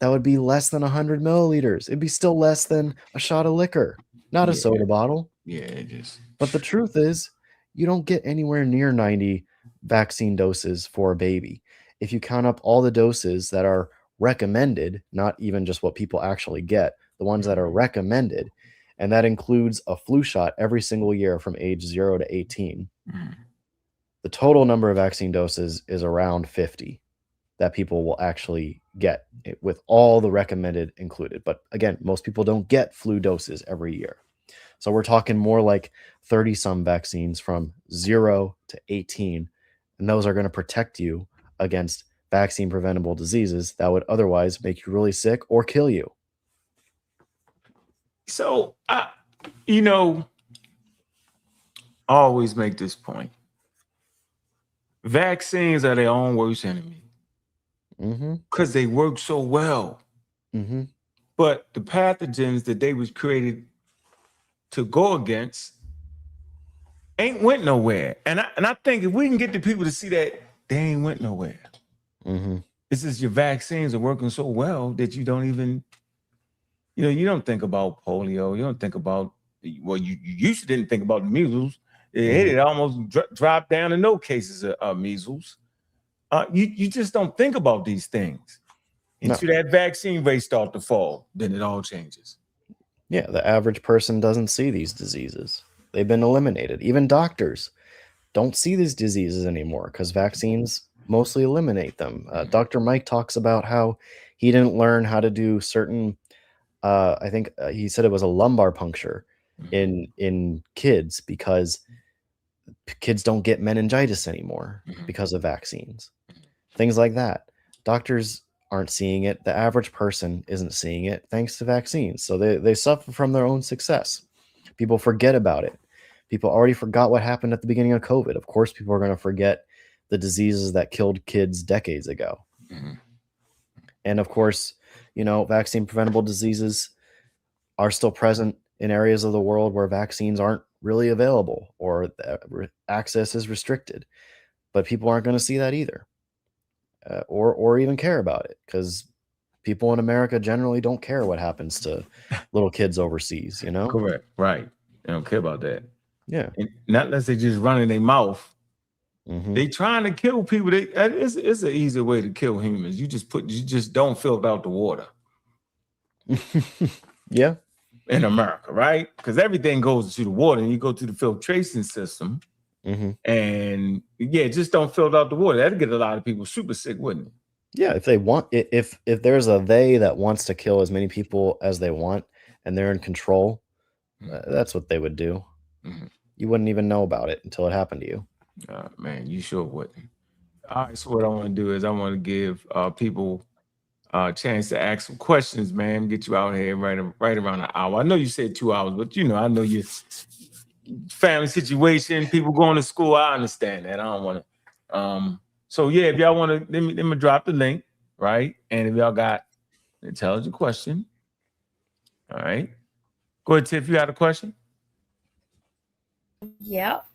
that would be less than 100 milliliters. It'd be still less than a shot of liquor, not a soda bottle. Yeah, it is. But the truth is, you don't get anywhere near 90 vaccine doses for a baby. If you count up all the doses that are recommended, not even just what people actually get, the ones that are recommended, and that includes a flu shot every single year from age 0 to 18. The total number of vaccine doses is around 50 that people will actually get with all the recommended included. But again, most people don't get flu doses every year. So we're talking more like 30 some vaccines from 0 to 18. And those are going to protect you against vaccine preventable diseases that would otherwise make you really sick or kill you. So, I always make this point. Vaccines are their own worst enemy because they work so well. But the pathogens that they was created to go against ain't went nowhere. And I think if we can get the people to see that, they ain't went nowhere. It's just your vaccines are working so well that you don't even, you don't think about polio. You don't think about, well, you used to didn't think about measles. It almost dropped down to no cases of measles. You just don't think about these things until that vaccine rate start to fall. Then it all changes. Yeah, the average person doesn't see these diseases. They've been eliminated. Even doctors don't see these diseases anymore because vaccines mostly eliminate them. Dr. Mike talks about how he didn't learn how to do certain, I think he said it was a lumbar puncture in kids because kids don't get meningitis anymore because of vaccines. Things like that. Doctors aren't seeing it. The average person isn't seeing it thanks to vaccines. So they suffer from their own success. People forget about it. People already forgot what happened at the beginning of COVID. Of course, people are going to forget the diseases that killed kids decades ago. And of course, vaccine preventable diseases are still present in areas of the world where vaccines aren't really available or access is restricted. But people aren't going to see that either. Or even care about it because people in America generally don't care what happens to little kids overseas, Correct. Right. They don't care about that. Yeah. And not unless they just run in their mouth. They trying to kill people. It's an easy way to kill humans. You just don't filter out the water. Yeah. In America, right? Because everything goes to the water and you go to the filtration system. And just don't filter out the water. That'd get a lot of people super sick, wouldn't it? Yeah, if they want, if there's a they that wants to kill as many people as they want and they're in control, that's what they would do. You wouldn't even know about it until it happened to you. Man, you sure wouldn't. All right, so what I want to do is I want to give people a chance to ask some questions, man. Get you out here right around an hour. I know you said 2 hours, but I know you. Family situation, people going to school. I understand that. I don't want to. So yeah, if y'all want to, let me drop the link, right? And if y'all got an intelligent question, all right, go ahead, Tiff. You got a question? Yep,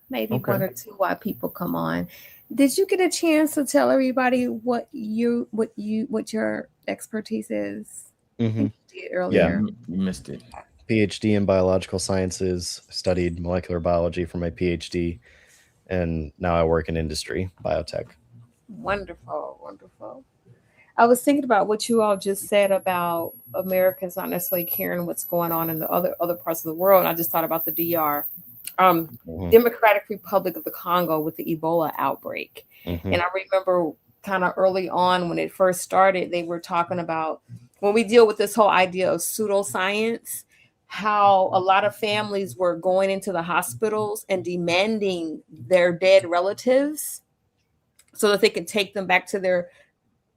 maybe one or two while people come on. Did you get a chance to tell everybody what your expertise is? You did earlier. Yeah, you missed it. PhD in biological sciences, studied molecular biology for my PhD, and now I work in industry, biotech. Wonderful. I was thinking about what you all just said about Americans not necessarily caring what's going on in the other parts of the world. And I just thought about the DR, Democratic Republic of the Congo with the Ebola outbreak. And I remember kind of early on when it first started, they were talking about when we deal with this whole idea of pseudoscience, how a lot of families were going into the hospitals and demanding their dead relatives so that they could take them back to their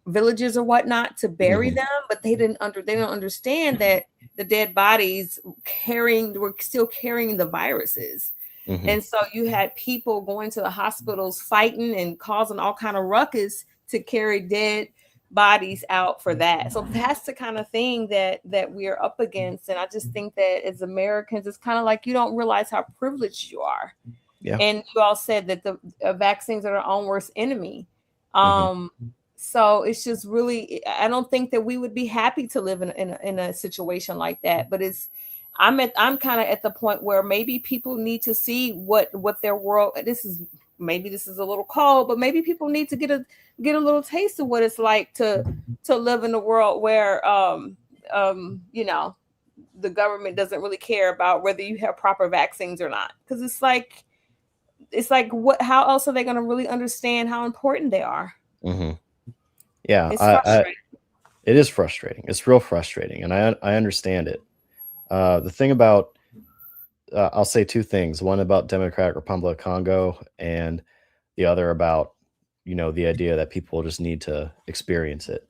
villages or whatnot to bury them. But they don't understand that the dead bodies were still carrying the viruses. And so you had people going to the hospitals fighting and causing all kind of ruckus to carry dead bodies out for that. So that's the kind of thing that we're up against. And I just think that as Americans, it's kind of like you don't realize how privileged you are. Yeah. And you all said that the vaccines are their own worst enemy. Mm-hmm. So it's just really, I don't think that we would be happy to live in a situation like that. But I'm kind of at the point where maybe people need to see what their world. This is a little cold, but maybe people need to get a little taste of what it's like to live in a world where you know, the government doesn't really care about whether you have proper vaccines or not, because it's like what? How else are they going to really understand how important they are? Mm-hmm. Yeah, It's frustrating. it is frustrating. It's real frustrating, and I understand it. The thing about I'll say two things: one about Democratic Republic of Congo, and the other about, you know, the idea that people just need to experience it.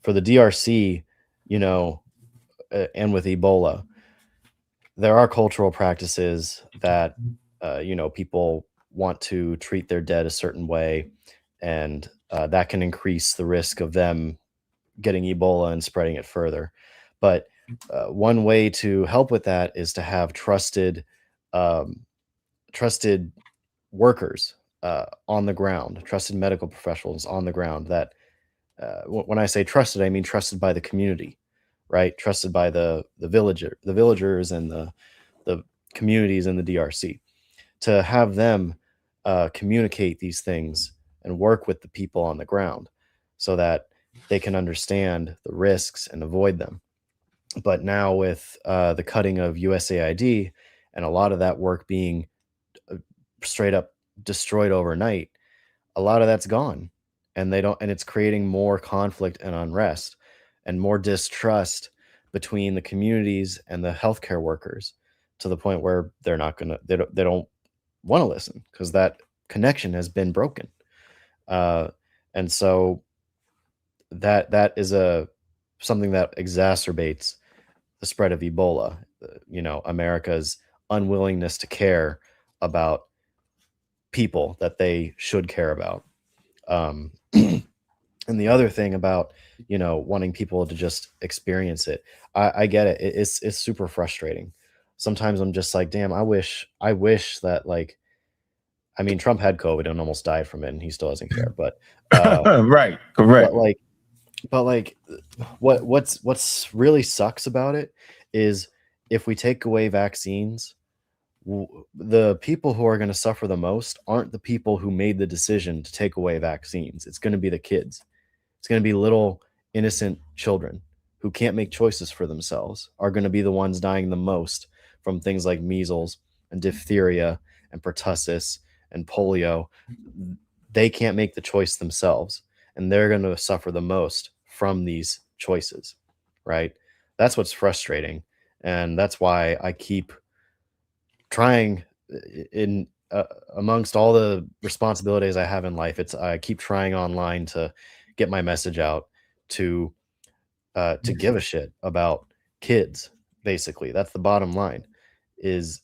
For the DRC, you know, and with Ebola, there are cultural practices that you know, people want to treat their dead a certain way, and that can increase the risk of them getting Ebola and spreading it further. But one way to help with that is to have trusted workers on the ground, trusted medical professionals on the ground. That when I say trusted, I mean trusted by the community, right? Trusted by the villagers and the communities in the DRC, to have them communicate these things and work with the people on the ground so that they can understand the risks and avoid them. But now with the cutting of USAID and a lot of that work being straight up destroyed overnight, a lot of that's gone, and it's creating more conflict and unrest and more distrust between the communities and the healthcare workers, to the point where they don't want to listen because that connection has been broken. And so that is something that exacerbates the spread of Ebola. You know, America's unwillingness to care about people that they should care about. And the other thing about, you know, wanting people to just experience it, I get it. It's super frustrating. Sometimes I'm just like, damn, I wish that, like, I mean, Trump had COVID and almost died from it, and he still doesn't care. But right, correct. But what's really sucks about it is if we take away vaccines, the people who are going to suffer the most aren't the people who made the decision to take away vaccines. It's going to be the kids. It's going to be little innocent children who can't make choices for themselves, are going to be the ones dying the most from things like measles and diphtheria and pertussis and polio. They can't make the choice themselves, and they're going to suffer the most from these choices, right? That's what's frustrating, and that's why I keep trying in amongst all the responsibilities I have in life. I keep trying online to get my message out, to give a shit about kids. Basically, that's the bottom line. Is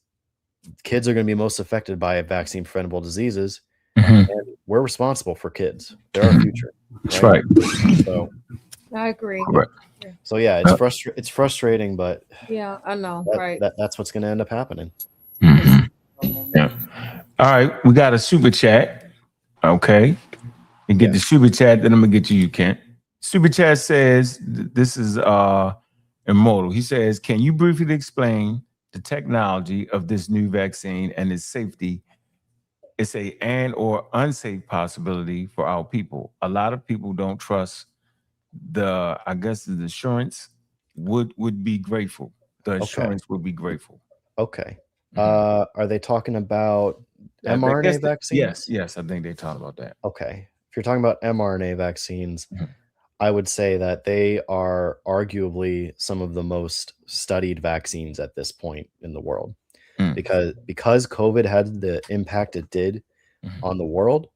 kids are going to be most affected by vaccine preventable diseases, and we're responsible for kids. They're our future. That's right. So I agree. Correct. So yeah, it's frustrating, but yeah, I know, right? That's what's going to end up happening. Yeah. All right, we got a super chat. Okay, you get the super chat, then I'm gonna get you, Kent. Super chat says, this is Immortal. He says, can you briefly explain the technology of this new vaccine and its safety? It's a and/or unsafe possibility for our people. A lot of people don't trust the assurance would be grateful. The assurance would be grateful. Okay. Are they talking about mRNA vaccines? Yes, I think they talk about that. Okay. If you're talking about mRNA vaccines, I would say that they are arguably some of the most studied vaccines at this point in the world. Because COVID had the impact it did on the world,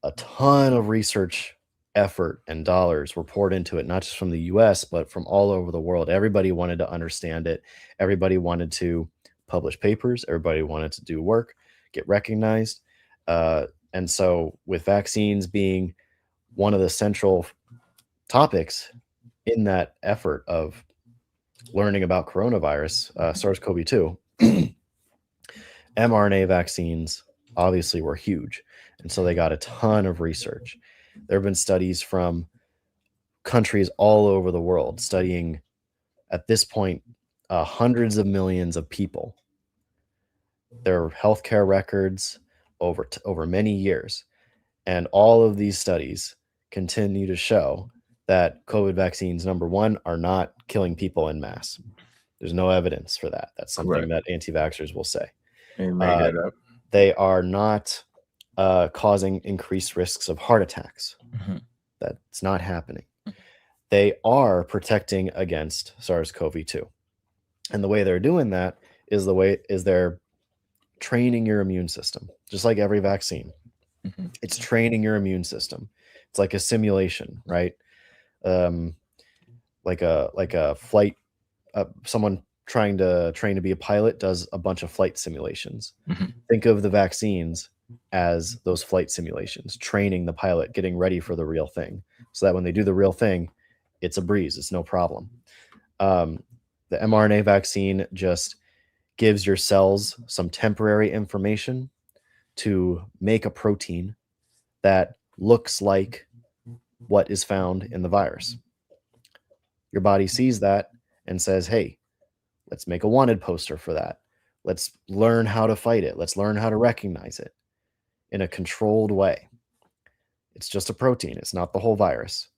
a ton of research effort and dollars were poured into it, not just from the US, but from all over the world. Everybody wanted to understand it. Everybody wanted to publish papers. Everybody wanted to do work, get recognized. And so with vaccines being one of the central topics in that effort of learning about coronavirus, SARS-CoV-2, mRNA vaccines obviously were huge. And so they got a ton of research. There have been studies from countries all over the world studying, at this point, hundreds of millions of people, their healthcare records over many years. And all of these studies continue to show that COVID vaccines, number one, are not killing people en masse. There's no evidence for that. That's something that anti-vaxxers will say. They are not causing increased risks of heart attacks. That's not happening. They are protecting against SARS-CoV-2. And the way they're doing that is they're training your immune system, just like every vaccine. It's training your immune system. It's like a simulation, right? Like a flight, someone trying to train to be a pilot does a bunch of flight simulations. Think of the vaccines as those flight simulations, training the pilot, getting ready for the real thing, so that when they do the real thing, it's a breeze. It's no problem. The mRNA vaccine just gives your cells some temporary information to make a protein that looks like what is found in the virus. Your body sees that and says, hey, let's make a wanted poster for that. Let's learn how to fight it. Let's learn how to recognize it in a controlled way. It's just a protein. It's not the whole virus.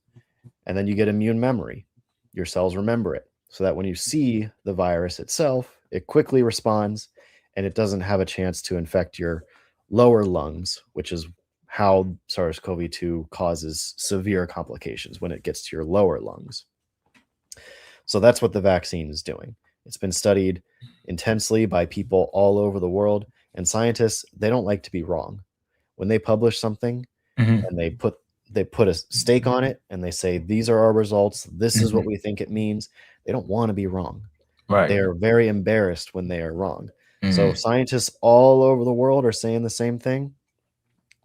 And then you get immune memory. Your cells remember it, so that when you see the virus itself, it quickly responds and it doesn't have a chance to infect your lower lungs, which is how SARS-CoV-2 causes severe complications, when it gets to your lower lungs. So that's what the vaccine is doing. It's been studied intensely by people all over the world, and scientists, they don't like to be wrong. When they publish something and they put a stake on it and they say, these are our results, this is what we think it means, they don't want to be wrong. They are very embarrassed when they are wrong. So scientists all over the world are saying the same thing.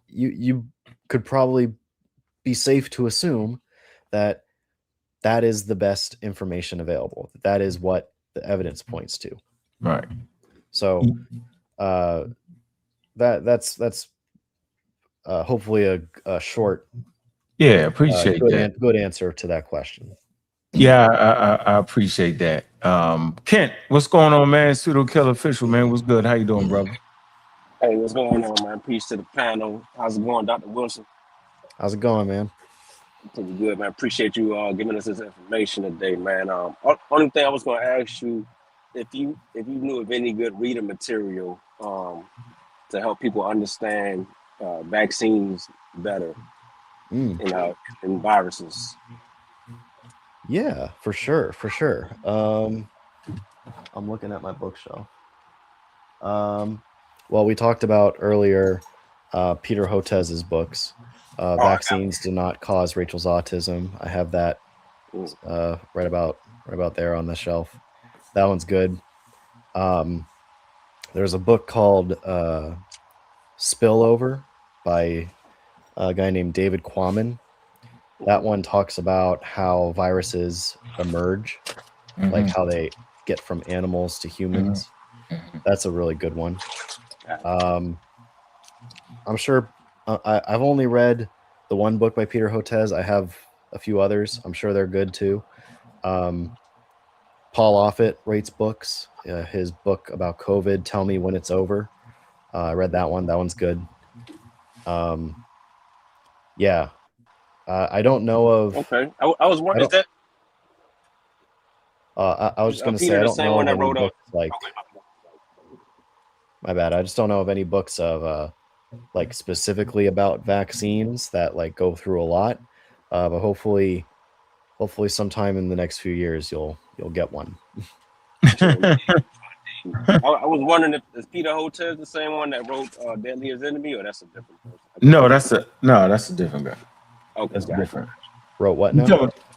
You could probably be safe to assume that that is the best information available. That is what the evidence points to. Right. So that's hopefully a short, appreciate that. Good answer to that question. Yeah, I appreciate that. Kent, what's going on, man? Pseudo Killer Official, man. What's good? How you doing, brother? Hey, what's going on, man? Peace to the panel. How's it going, Dr. Wilson? How's it going, man? Pretty good, man. Appreciate you giving us this information today, man. Only thing I was going to ask you, if you knew of any good reading material to help people understand vaccines better, and viruses. Yeah, for sure. I'm looking at my bookshelf. Well, we talked about earlier Peter Hotez's books. Vaccines do not cause Rachel's autism. I have that right about there on the shelf. That one's good. There's a book called Spillover by a guy named David Quammen. That one talks about how viruses emerge, like how they get from animals to humans. That's a really good one. I'm sure I've only read the one book by Peter Hotez. I have a few others. I'm sure they're good too. Paul Offit rates books. His book about COVID, Tell Me When It's Over. I read that one. That one's good. Yeah. I don't know of. Okay. I was wondering, is that? I was just going to say, I don't know of any books like. My bad. I just don't know of any books of like specifically about vaccines that like go through a lot. But hopefully sometime in the next few years you'll get one. I was wondering if is Peter Hotez the same one that wrote Deadliest Enemy, or that's a different person? No, that's a different guy. Okay, that's different. Wrote what now?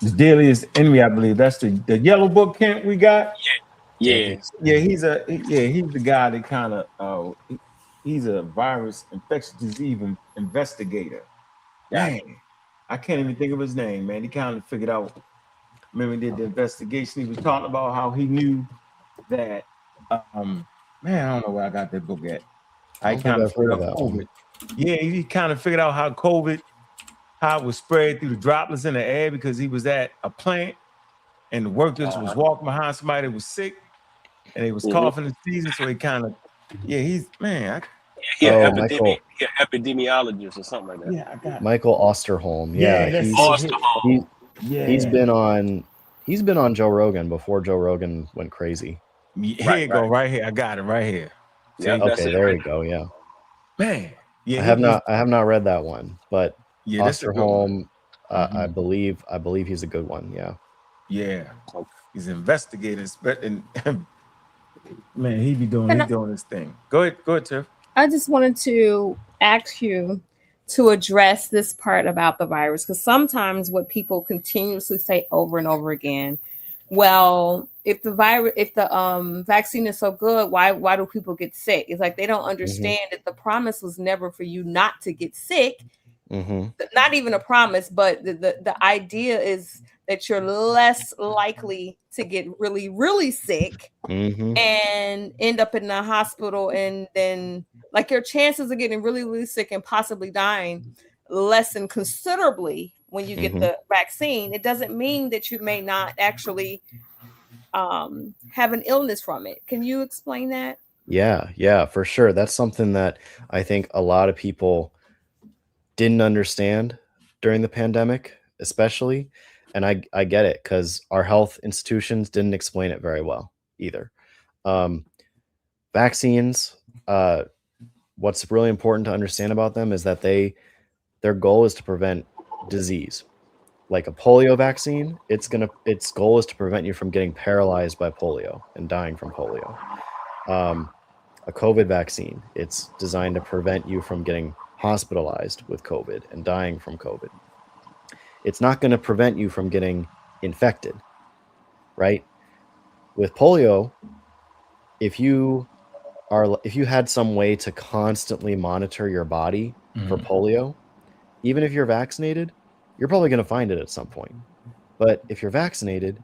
The Deadliest Enemy, I believe. That's the yellow book, Kent, we got. Yeah. He's the guy that kind of he's a virus infectious disease investigator. Yeah. I can't even think of his name, man. He kind of figured out. Remember, he did the investigation. He was talking about how he knew that. Man, I don't know where I got that book at. I kind of figured out COVID. Yeah, he kind of figured out how COVID, how it was spread through the droplets in the air because he was at a plant and the workers was walking behind somebody that was sick and they was coughing and sneezing. So he kind of, he's man. Epidemiologist or something like that. Yeah, I got Michael Osterholm. He's been on Joe Rogan before Joe Rogan went crazy. Here you go, right here. I got it right here. Yeah, okay, there you go. Yeah, man. Yeah, I have not read that one, but Osterholm, I believe he's a good one. Yeah. Yeah, he's investigating, and man, he doing his thing. Go ahead, Tiff. I just wanted to ask you to address this part about the virus, because sometimes what people continuously say over and over again, well, if the vaccine is so good, why do people get sick? It's like they don't understand that the promise was never for you not to get sick. Not even a promise, but the idea is that you're less likely to get really, really sick and end up in the hospital, and then like your chances of getting really, really sick and possibly dying lessen considerably when you get the vaccine. It doesn't mean that you may not actually have an illness from it. Can you explain that? Yeah, for sure. That's something that I think a lot of people didn't understand during the pandemic, especially. And I get it, because our health institutions didn't explain it very well either. Vaccines, what's really important to understand about them is that their goal is to prevent disease. Like a polio vaccine, its goal is to prevent you from getting paralyzed by polio and dying from polio. A COVID vaccine, it's designed to prevent you from getting hospitalized with COVID and dying from COVID. It's not going to prevent you from getting infected, right? With polio, if you had some way to constantly monitor your body for polio, even if you're vaccinated, you're probably going to find it at some point. But if you're vaccinated,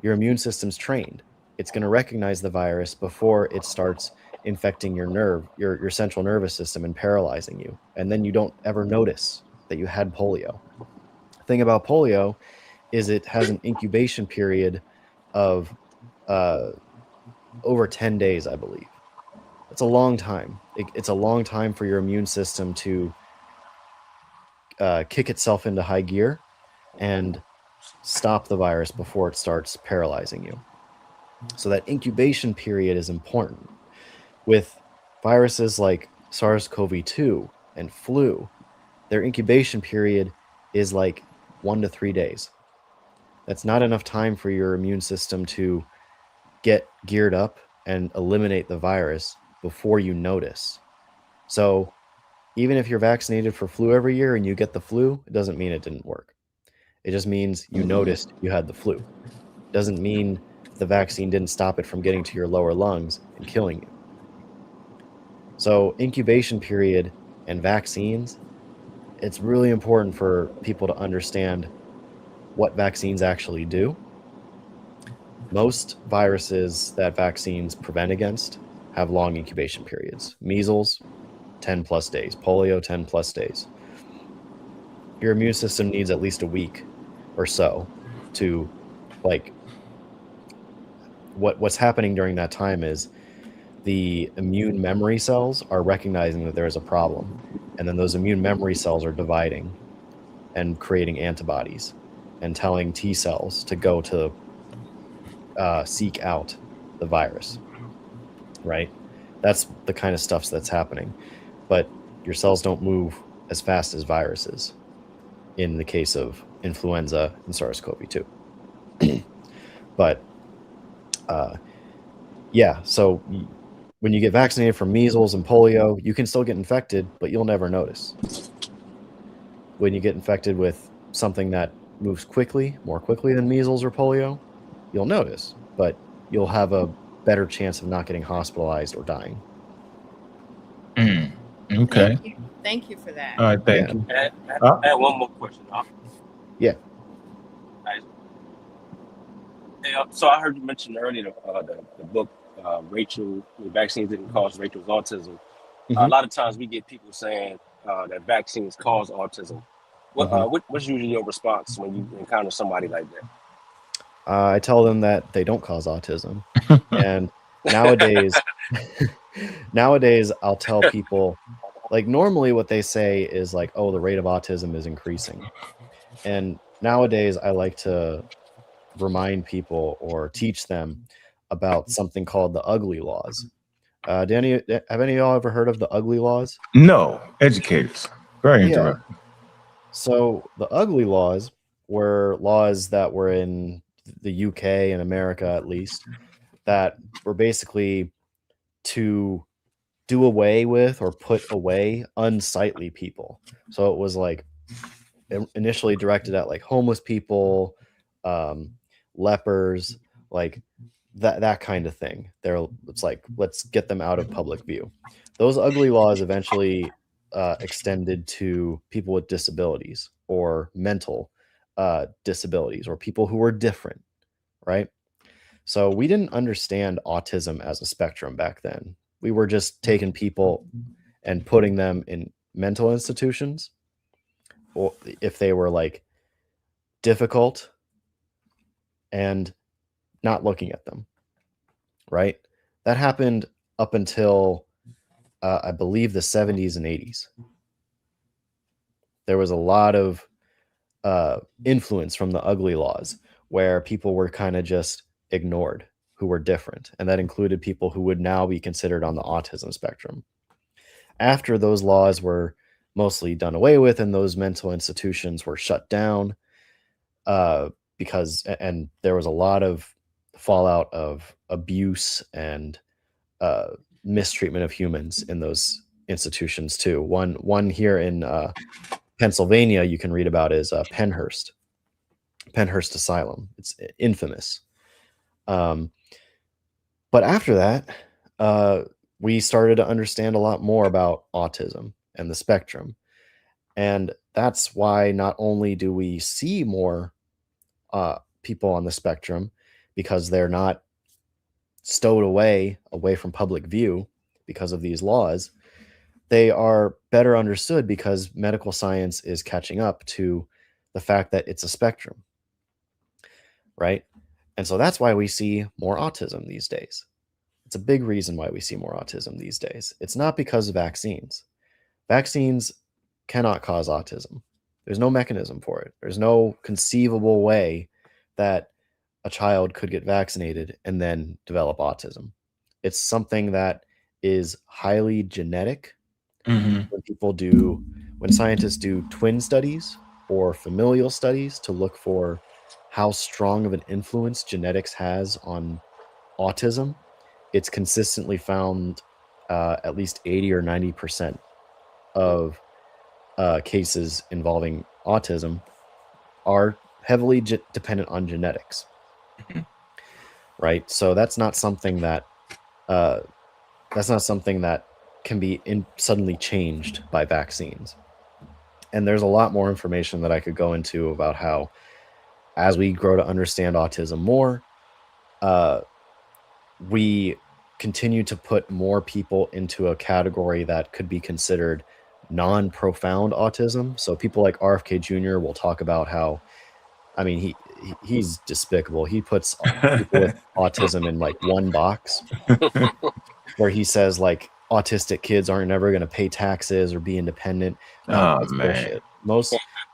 your immune system's trained. It's going to recognize the virus before it starts infecting your central nervous system and paralyzing you. And then you don't ever notice that you had polio. The thing about polio is it has an incubation period of over 10 days, I believe. It's a long time. It's a long time for your immune system to kick itself into high gear and stop the virus before it starts paralyzing you. So that incubation period is important. With viruses like SARS-CoV-2 and flu, their incubation period is like 1 to 3 days. That's not enough time for your immune system to get geared up and eliminate the virus before you notice. So even if you're vaccinated for flu every year and you get the flu, it doesn't mean it didn't work. It just means you noticed you had the flu. It doesn't mean the vaccine didn't stop it from getting to your lower lungs and killing you. So incubation period and vaccines, it's really important for people to understand what vaccines actually do. Most viruses that vaccines prevent against have long incubation periods. Measles, 10 plus days. Polio, 10 plus days. Your immune system needs at least a week or so to, like, what's happening during that time is the immune memory cells are recognizing that there is a problem. And then those immune memory cells are dividing and creating antibodies and telling T cells to go to seek out the virus, right? That's the kind of stuff that's happening. But your cells don't move as fast as viruses in the case of influenza and SARS-CoV-2. But yeah, so when you get vaccinated for measles and polio, you can still get infected, but you'll never notice. When you get infected with something that moves quickly, more quickly than measles or polio, you'll notice, but you'll have a better chance of not getting hospitalized or dying. Okay. Thank you for that. All right, thank Yeah. you. I had one more question. Yeah. So I heard you mention earlier the book Rachel, Vaccines Didn't Cause Rachel's Autism. A lot of times we get people saying that vaccines cause autism. What's usually your response when you encounter somebody like that? I tell them that they don't cause autism. And nowadays, I'll tell people, like, normally what they say is like, oh, the rate of autism is increasing. And nowadays I like to remind people or teach them about something called the ugly laws. Have any of y'all ever heard of the ugly laws? No, educators. Very interesting. So the ugly laws were laws that were in the UK and America, at least, that were basically to do away with or put away unsightly people. So it was like initially directed at like homeless people, lepers, like that kind of thing. It's like, let's get them out of public view. Those ugly laws eventually extended to people with disabilities or mental disabilities or people who were different, right? So we didn't understand autism as a spectrum back then. We were just taking people and putting them in mental institutions, or if they were like difficult, and not looking at them, right? That happened up until I believe the 70s and 80s. There was a lot of influence from the ugly laws where people were kind of just ignored who were different, and that included people who would now be considered on the autism spectrum. After those laws were mostly done away with and those mental institutions were shut down, because there was a lot of fallout of abuse and mistreatment of humans in those institutions too. One here in Pennsylvania you can read about is Penhurst Asylum. It's infamous. But after that, we started to understand a lot more about autism and the spectrum. And that's why not only do we see more people on the spectrum, because they're not stowed away from public view because of these laws, they are better understood because medical science is catching up to the fact that it's a spectrum, right? And so that's why we see more autism these days. It's a big reason why we see more autism these days. It's not because of vaccines. Vaccines cannot cause autism. There's no mechanism for it. There's no conceivable way that a child could get vaccinated and then develop autism. It's something that is highly genetic. When scientists do twin studies or familial studies to look for how strong of an influence genetics has on autism, it's consistently found at least 80 or 90% of cases involving autism are heavily dependent on genetics, right? So that's not something that can be suddenly changed by vaccines. And there's a lot more information that I could go into about how, as we grow to understand autism more, we continue to put more people into a category that could be considered non-profound autism. So people like RFK Jr. will talk about how, I mean, he's despicable. He puts people with autism in like one box where he says like autistic kids aren't never going to pay taxes or be independent. No, that's bullshit.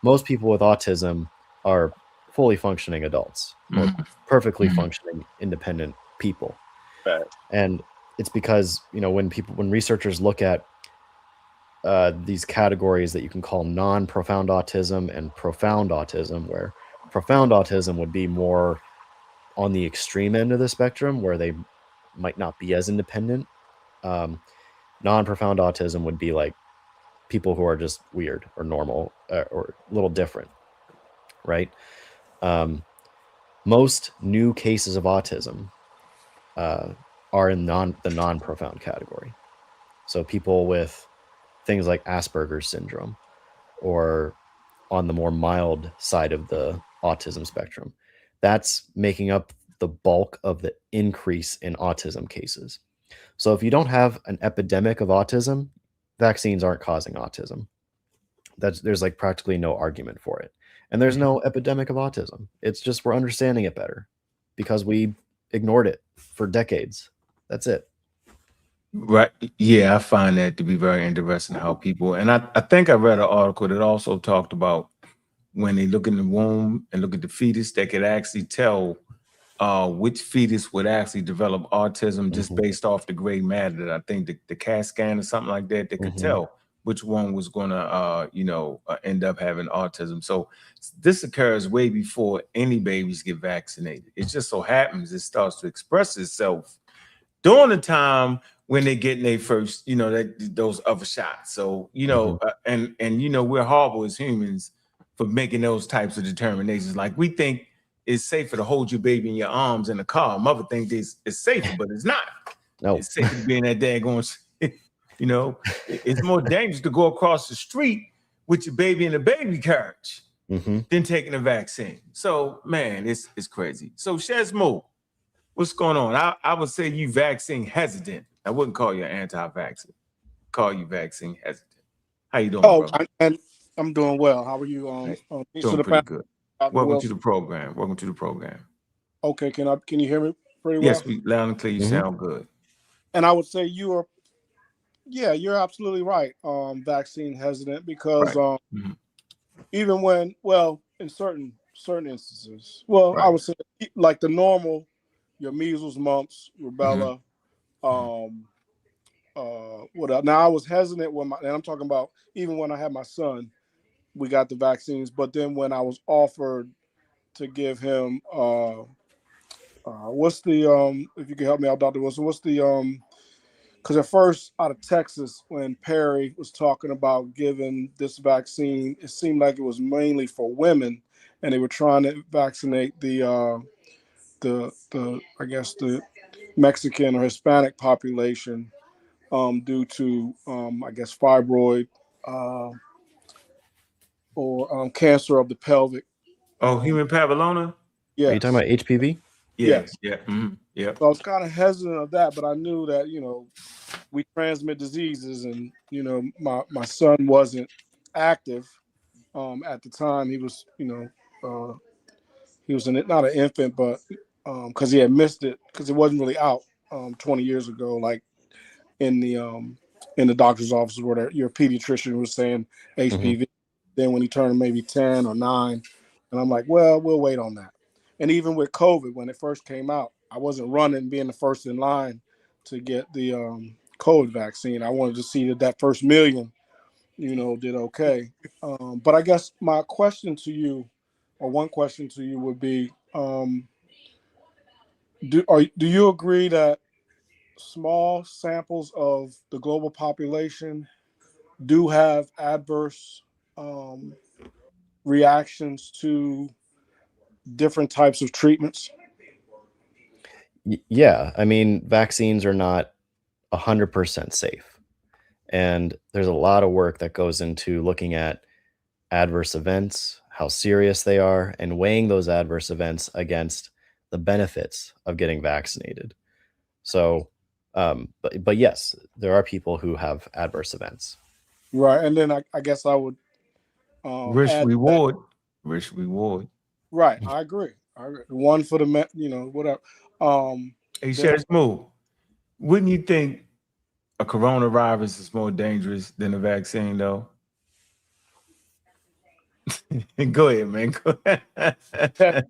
Most people with autism are fully functioning adults, or perfectly functioning independent people. Right. And it's because, when researchers look at these categories that you can call non-profound autism and profound autism, where profound autism would be more on the extreme end of the spectrum where they might not be as independent. Non-profound autism would be like people who are just weird or normal or a little different, right? Most new cases of autism are in the non-profound category. So people with things like Asperger's syndrome, or on the more mild side of the autism spectrum. That's making up the bulk of the increase in autism cases. So if you don't have an epidemic of autism, vaccines aren't causing autism. There's like practically no argument for it. And there's no epidemic of autism. It's just we're understanding it better because we ignored it for decades. That's it. Right. Yeah, I find that to be very interesting how people, and I think I read an article that also talked about when they look in the womb and look at the fetus, they could actually tell which fetus would actually develop autism just based off the gray matter. I think the CAT scan or something like that, they could tell which one was going to, end up having autism. So this occurs way before any babies get vaccinated. It just so happens it starts to express itself during the time when they're getting their first, those other shots. So, and we're horrible as humans for making those types of determinations. Like we think it's safer to hold your baby in your arms in a car. Mother thinks it's safer, but it's not. No. It's safer to be in that daggone, it's more dangerous to go across the street with your baby in a baby carriage than taking a vaccine. So, man, it's crazy. So, Shazmo, what's going on? I would say you vaccine hesitant. I wouldn't call you anti-vaccine. Call you vaccine hesitant. How you doing, bro? I'm doing well. How are you? Doing pretty good. Welcome to the program. Okay, can you hear me pretty well? Yes, we loud and clear. You sound good. And I would say you're absolutely right. Vaccine hesitant because even when, in certain instances, I would say like the normal, your measles, mumps, rubella, what else? Now I was hesitant and I'm talking about even when I had my son, we got the vaccines, but then when I was offered to give him what's the if you can help me out, Dr. Wilson, what's the because at first out of Texas when Perry was talking about giving this vaccine, it seemed like it was mainly for women and they were trying to vaccinate the I guess the Mexican or Hispanic population due to I guess fibroid or cancer of the pelvic. Human papilloma? Yeah. Are you talking about HPV? Yes. Yeah. Yeah. So I was kind of hesitant of that, but I knew that, we transmit diseases and, my son wasn't active at the time. He was, he was not an infant, but because he had missed it because it wasn't really out 20 years ago, like in the doctor's office where your pediatrician was saying HPV. Then when he turned maybe 10 or 9, and I'm like, well, we'll wait on that. And even with COVID, when it first came out, I wasn't running, being the first in line to get the COVID vaccine. I wanted to see that first million, did okay. But I guess my question to you, or one question to you would be, do you agree that small samples of the global population do have adverse reactions to different types of treatments? Yeah, I mean, vaccines are not 100% safe. And there's a lot of work that goes into looking at adverse events, how serious they are, and weighing those adverse events against the benefits of getting vaccinated. So, but yes, there are people who have adverse events. Right. And then I guess I would risk reward. Right. I agree. One for the whatever. Hey, Shazmo, wouldn't you think a coronavirus is more dangerous than a vaccine, though? Go ahead, man. Go ahead.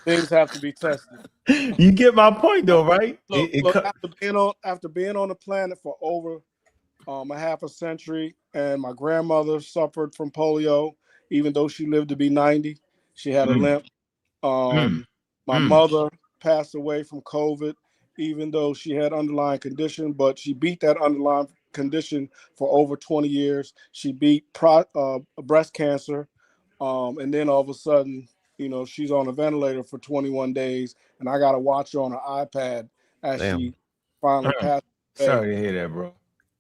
Things have to be tested. You get my point, though, right? Look, after being on the planet for over a half a century, and my grandmother suffered from polio, even though she lived to be 90. She had a limp. My mother passed away from COVID, even though she had underlying condition, but she beat that underlying condition for over 20 years. She beat breast cancer. And then all of a sudden, she's on a ventilator for 21 days, and I got to watch her on her iPad as she finally passed away. Sorry to hear that, bro.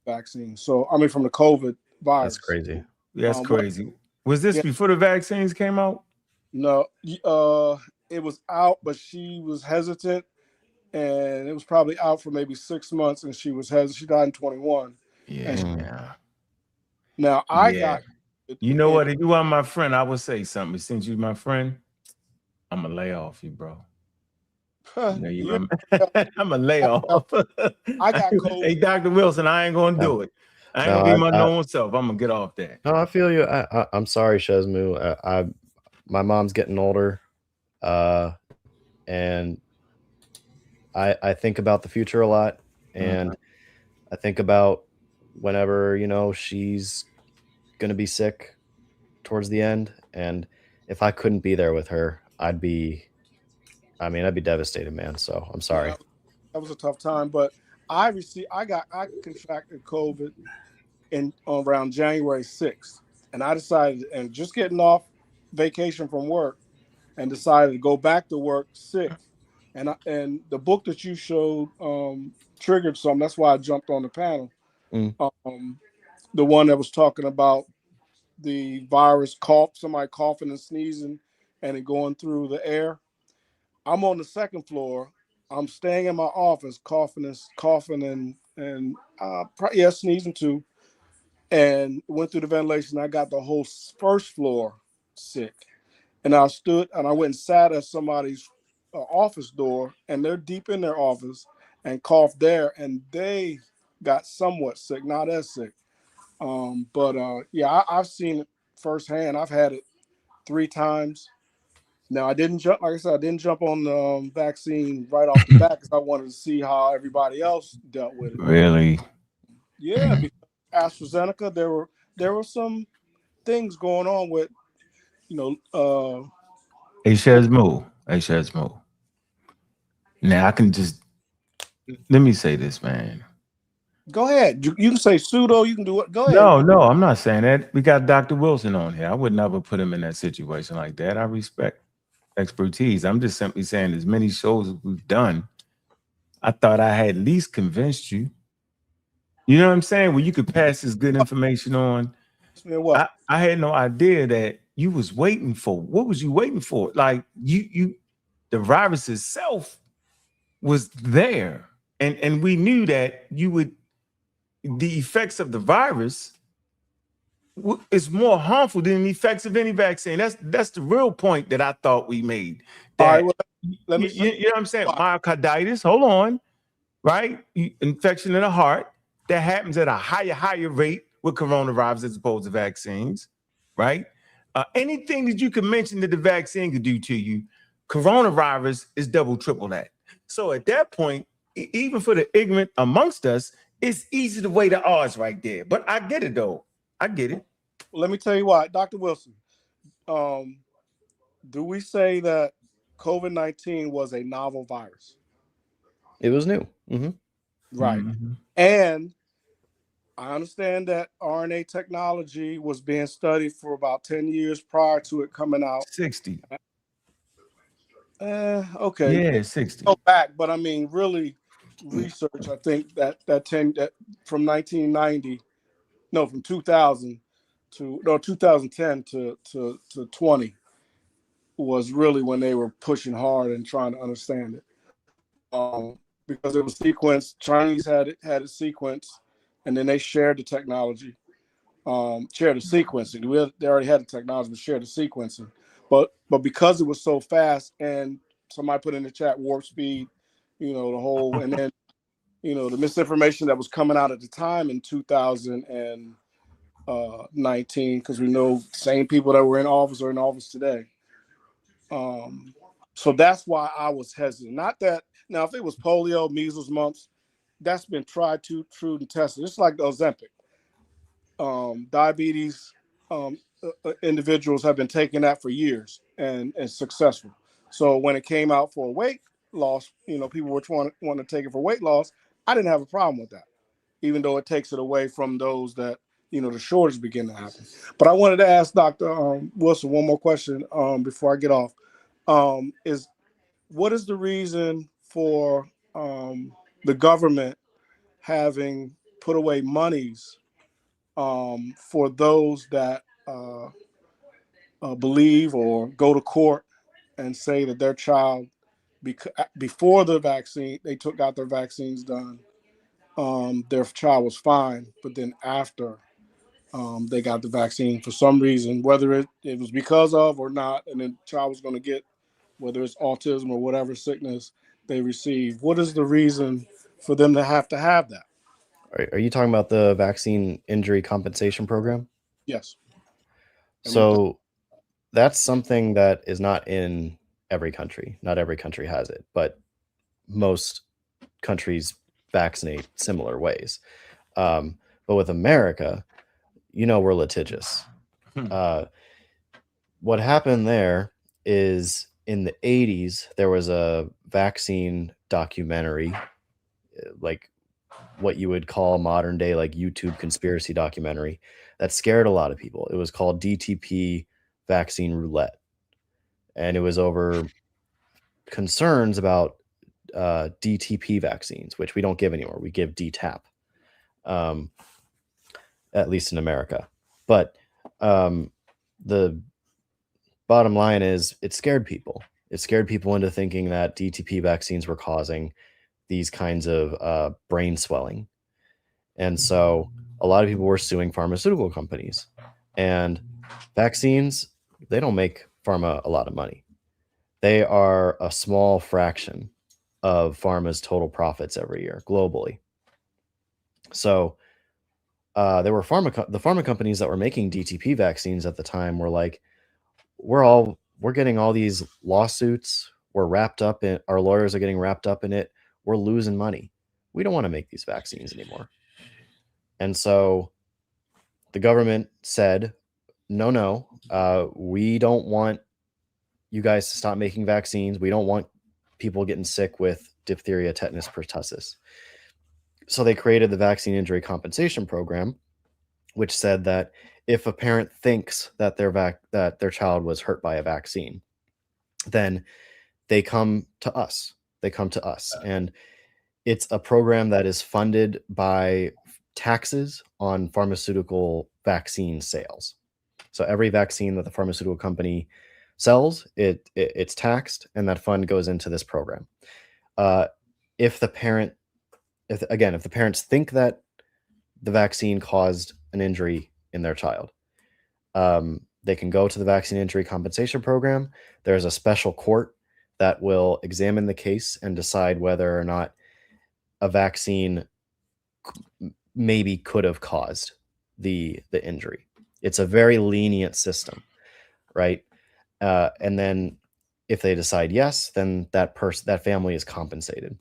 vaccine. So I mean, from the COVID virus. That's crazy. That's But crazy. Was this yeah, before the vaccines came out? no, it was out, but she was hesitant, and it was probably out for maybe 6 months, and she was hesitant. She died in 21. And she, Yeah. now I Yeah. got, You know what? If you are my friend, I would say something. Since you're my friend, I'm gonna lay off you, bro. I'm gonna lay off. I got COVID. Hey, Dr. Wilson, I ain't gonna do it. I ain't gonna be my normal self. I'm gonna get off that. No, I feel you. I'm sorry, Shezmu. My mom's getting older, and I think about the future a lot, and I think about whenever she's gonna be sick towards the end, and if I couldn't be there with her, I'd be devastated, man. So I'm sorry. Yeah, that was a tough time, but I contracted COVID in around January 6th, and I decided, and just getting off vacation from work, and decided to go back to work sick. And the book that you showed triggered something. That's why I jumped on the panel. The one that was talking about the virus somebody coughing and sneezing, and it going through the air. I'm on the second floor. I'm staying in my office, coughing and sneezing too, and went through the ventilation. I got the whole first floor sick, and I stood and I went and sat at somebody's office door, and they're deep in their office and coughed there, and they got somewhat sick, not as sick. I've seen it firsthand. I've had it 3 times. Now I didn't jump, like I said, I didn't jump on the vaccine right off the bat because I wanted to see how everybody else dealt with it. Really? Yeah, because AstraZeneca, there were some things going on with, Hey, Shezmo. Now I can just let me say this, man. Go ahead. You can say pseudo. You can do it. Go ahead. No, I'm not saying that. We got Dr. Wilson on here. I would never put him in that situation like that. I respect expertise. I'm just simply saying, as many shows as we've done, I thought I had at least convinced you. You know what I'm saying? Well, you could pass this good information on. What? I had no idea that you was waiting for. What was you waiting for? Like the virus itself was there, and we knew that the effects of the virus is more harmful than the effects of any vaccine. That's the real point that I thought we made. That, let me you know what I'm saying? Myocarditis, hold on, right? Infection of the heart that happens at a higher rate with coronavirus as opposed to vaccines, right? Anything that you can mention that the vaccine could do to you, coronavirus is double, triple that. So at that point, even for the ignorant amongst us, it's easy to weigh the odds right there. But I get it, though. I get it. Let me tell you why. Dr. Wilson, do we say that COVID-19 was a novel virus? It was new. Mm-hmm. Right. Mm-hmm. And I understand that RNA technology was being studied for about 10 years prior to it coming out. 60. Okay. Yeah, 60. Go back, but I mean, really, research. I think that from 1990, no, from 2000 to 2010 to 20 was really when they were pushing hard and trying to understand it. Because it was sequenced. Chinese had it sequenced, and then they shared the technology, shared the sequencing. They already had the technology, but shared the sequencing. But because it was so fast, and somebody put in the chat warp speed, the whole, and then the misinformation that was coming out at the time in 2019, because we know same people that were in office are in office today. So that's why I was hesitant. Not that now, if it was polio, measles, mumps, that's been tried, true, and tested. It's like the Ozempic. Diabetes individuals have been taking that for years and successful. So when it came out for weight loss, people were want to take it for weight loss. I didn't have a problem with that, even though it takes it away from those that the shortage begin to happen. But I wanted to ask Dr. Wilson one more question before I get off. What is the reason for the government having put away monies for those that believe or go to court and say that their child, before the vaccine, they got their vaccines done, their child was fine, but then after they got the vaccine, for some reason, whether it was because of or not, and then the child was going to get, whether it's autism or whatever sickness they receive. What is the reason for them to have that? Are you talking about the vaccine injury compensation program? Yes. So that's something that is not in every country. Not every country has it, but most countries vaccinate similar ways. But with America, we're litigious. What happened there is in the 80s, there was a vaccine documentary, like what you would call modern day, like YouTube conspiracy documentary, that scared a lot of people. It was called DTP Vaccine Roulette. And it was over concerns about DTP vaccines, which we don't give anymore. We give DTaP, at least in America. But the bottom line is it scared people. It scared people into thinking that DTP vaccines were causing these kinds of brain swelling. And so a lot of people were suing pharmaceutical companies. And vaccines, they don't make pharma a lot of money. They are a small fraction of pharma's total profits every year globally. So there were the pharma companies that were making DTP vaccines at the time were like, we're getting all these lawsuits. We're wrapped up in, our lawyers are getting wrapped up in it. We're losing money. We don't want to make these vaccines anymore. And so the government said, no, we don't want you guys to stop making vaccines. We don't want people getting sick with diphtheria, tetanus, pertussis. So they created the Vaccine Injury Compensation Program, which said that if a parent thinks that their child was hurt by a vaccine, then they come to us. And it's a program that is funded by taxes on pharmaceutical vaccine sales. So every vaccine that the pharmaceutical company sells, it's taxed, and that fund goes into this program. If the parents think that the vaccine caused an injury in their child, they can go to the Vaccine Injury Compensation Program. There's a special court that will examine the case and decide whether or not a vaccine maybe could have caused the injury. It's a very lenient system, right? And then if they decide yes, then that family is compensated.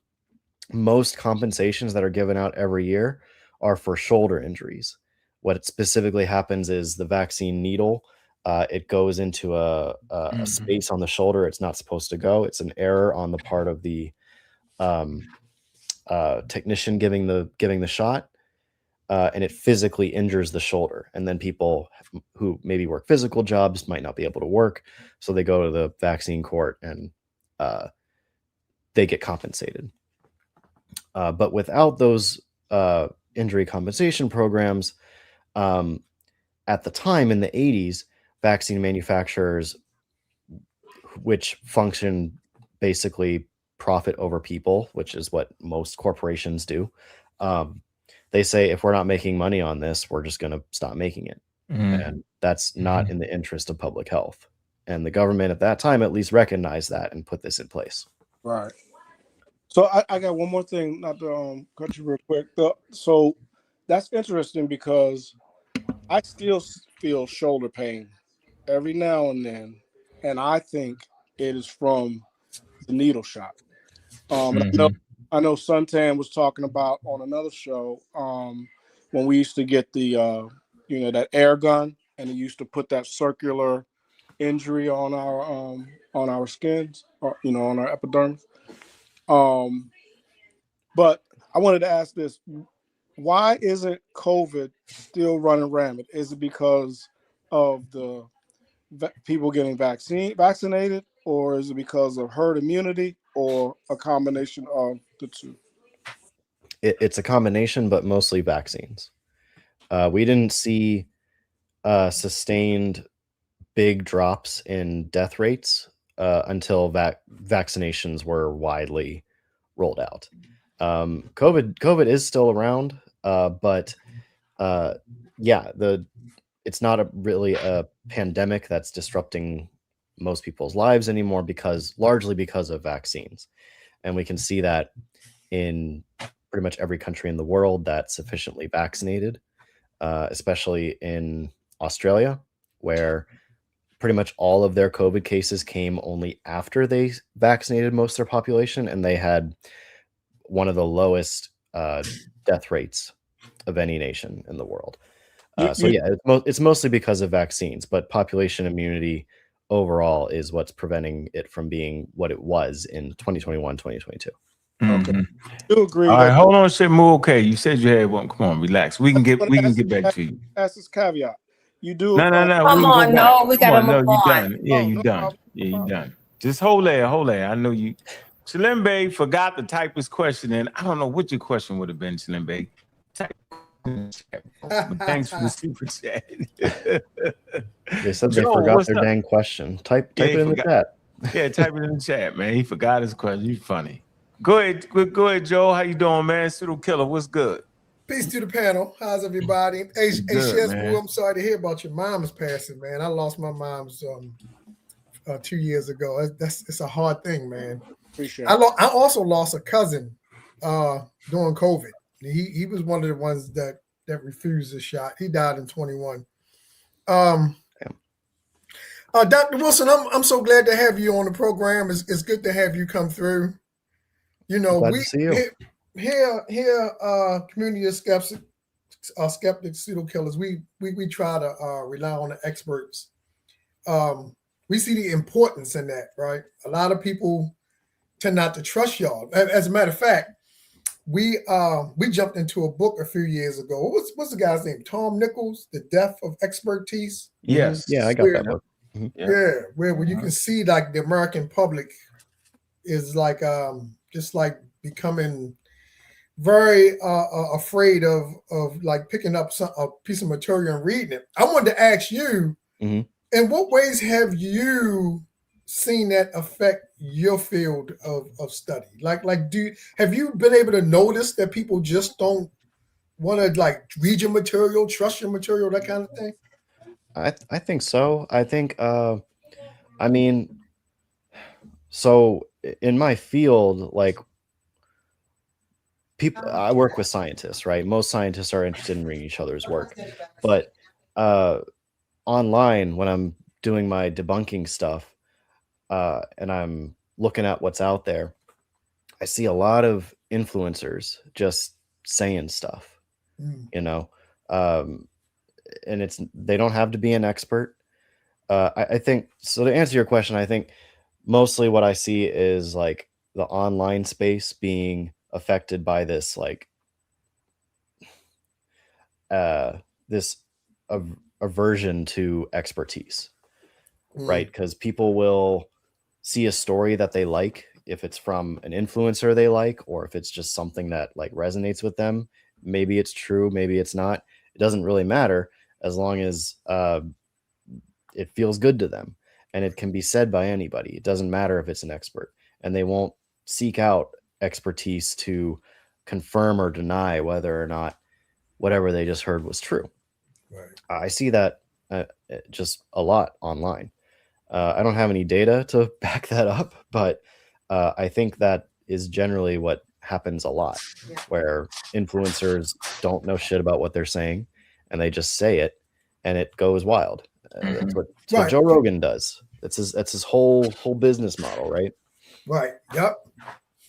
Most compensations that are given out every year are for shoulder injuries. What specifically happens is the vaccine needle, it goes into a space on the shoulder it's not supposed to go. It's an error on the part of the technician giving the shot, and it physically injures the shoulder. And then people who maybe work physical jobs might not be able to work, so they go to the vaccine court and they get compensated. But without those injury compensation programs, at the time in the 80s, vaccine manufacturers, which function basically profit over people, which is what most corporations do, they say, if we're not making money on this, we're just going to stop making it. And that's not in the interest of public health. And the government at that time at least recognized that and put this in place. Right. So I got one more thing, not to cut you real quick. So that's interesting because I still feel shoulder pain every now and then, and I think it is from the needle shot. And I know Suntan was talking about on another show when we used to get the that air gun, and it used to put that circular injury on our skins, or on our epidermis. But I wanted to ask this: why isn't COVID still running rampant? Is it because of the people getting vaccinated, or is it because of herd immunity, or a combination of the two? It's a combination, but mostly vaccines. We didn't see sustained big drops in death rates until vaccinations were widely rolled out. COVID is still around, but yeah, it's not really a pandemic that's disrupting most people's lives anymore, largely because of vaccines. And we can see that in pretty much every country in the world that's sufficiently vaccinated, especially in Australia, where pretty much all of their COVID cases came only after they vaccinated most of their population, and they had one of the lowest death rates of any nation in the world. So yeah, it's mostly because of vaccines, but population immunity overall is what's preventing it from being what it was in 2021, 2022. Okay. You agree? All right, hold on, Shamu. Okay, you said you had one. Come on, relax. We can get back to you. That's this caveat. You do. No. Come on, no, we gotta move you on. done. Yeah, Oh, you no done. problem. Yeah, you done. Just hold there. I know you. Shalimbe forgot to type his question in. I don't know what your question would have been, Shalimbe. Type in the chat. But thanks for the super chat. They said they Joe, forgot what's their up? dang question. Type Yeah, it he in the forgot. chat. Yeah, type it in the chat, man. He forgot his question. You funny. Go ahead, Joe. How you doing, man? Pseudo Killer, what's good? Peace to the panel. How's everybody? Hey, Good, Chess, man. I'm sorry to hear about your mom's passing, man. I lost my mom's 2 years ago. It's a hard thing, man. Appreciate I it. also lost a cousin during COVID. He was one of the ones that refused the shot. He died in 21. Dr. Wilson, I'm so glad to have you on the program. It's good to have you come through. You know, Glad to see you. Here, community of skeptics, pseudo killers. We try to rely on the experts. We see the importance in that, right? A lot of people tend not to trust y'all. As a matter of fact, we jumped into a book a few years ago. What's the guy's name? Tom Nichols, The Death of Expertise. Yes. Yeah, I got that book. Yeah, where you can see like the American public is like just like becoming very afraid of like picking up a piece of material and reading it. I wanted to ask you, in what ways have you seen that affect your field of study? Like have you been able to notice that people just don't want to like read your material, trust your material, that kind of thing? I think so. I think I mean, so in my field, like I work with scientists, right? Most scientists are interested in reading each other's work, but online when I'm doing my debunking stuff and I'm looking at what's out there, I see a lot of influencers just saying stuff, you know, and they don't have to be an expert. I think so. To answer your question, I think mostly what I see is like the online space being affected by this, like this aversion to expertise, right? Because people will see a story that they like, if it's from an influencer they like, or if it's just something that like resonates with them. Maybe it's true, maybe it's not. It doesn't really matter as long as it feels good to them, and it can be said by anybody. It doesn't matter if it's an expert, and they won't seek out expertise to confirm or deny whether or not whatever they just heard was true. Right. I see that just a lot online. I don't have any data to back that up, but I think that is generally what happens a lot, where influencers don't know shit about what they're saying, and they just say it, and it goes wild. That's what Joe Rogan does. That's his whole business model, right? Right. Yep.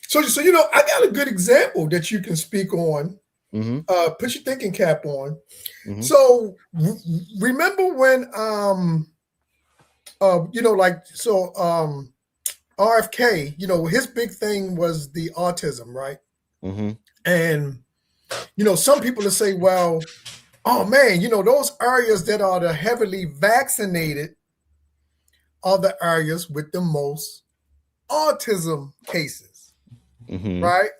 So you know, I got a good example that you can speak on. Put your thinking cap on. So remember when you know, like RFK, you know, his big thing was the autism, right? And you know, some people will say, well, oh man, you know, those areas that are the heavily vaccinated are the areas with the most autism cases, right?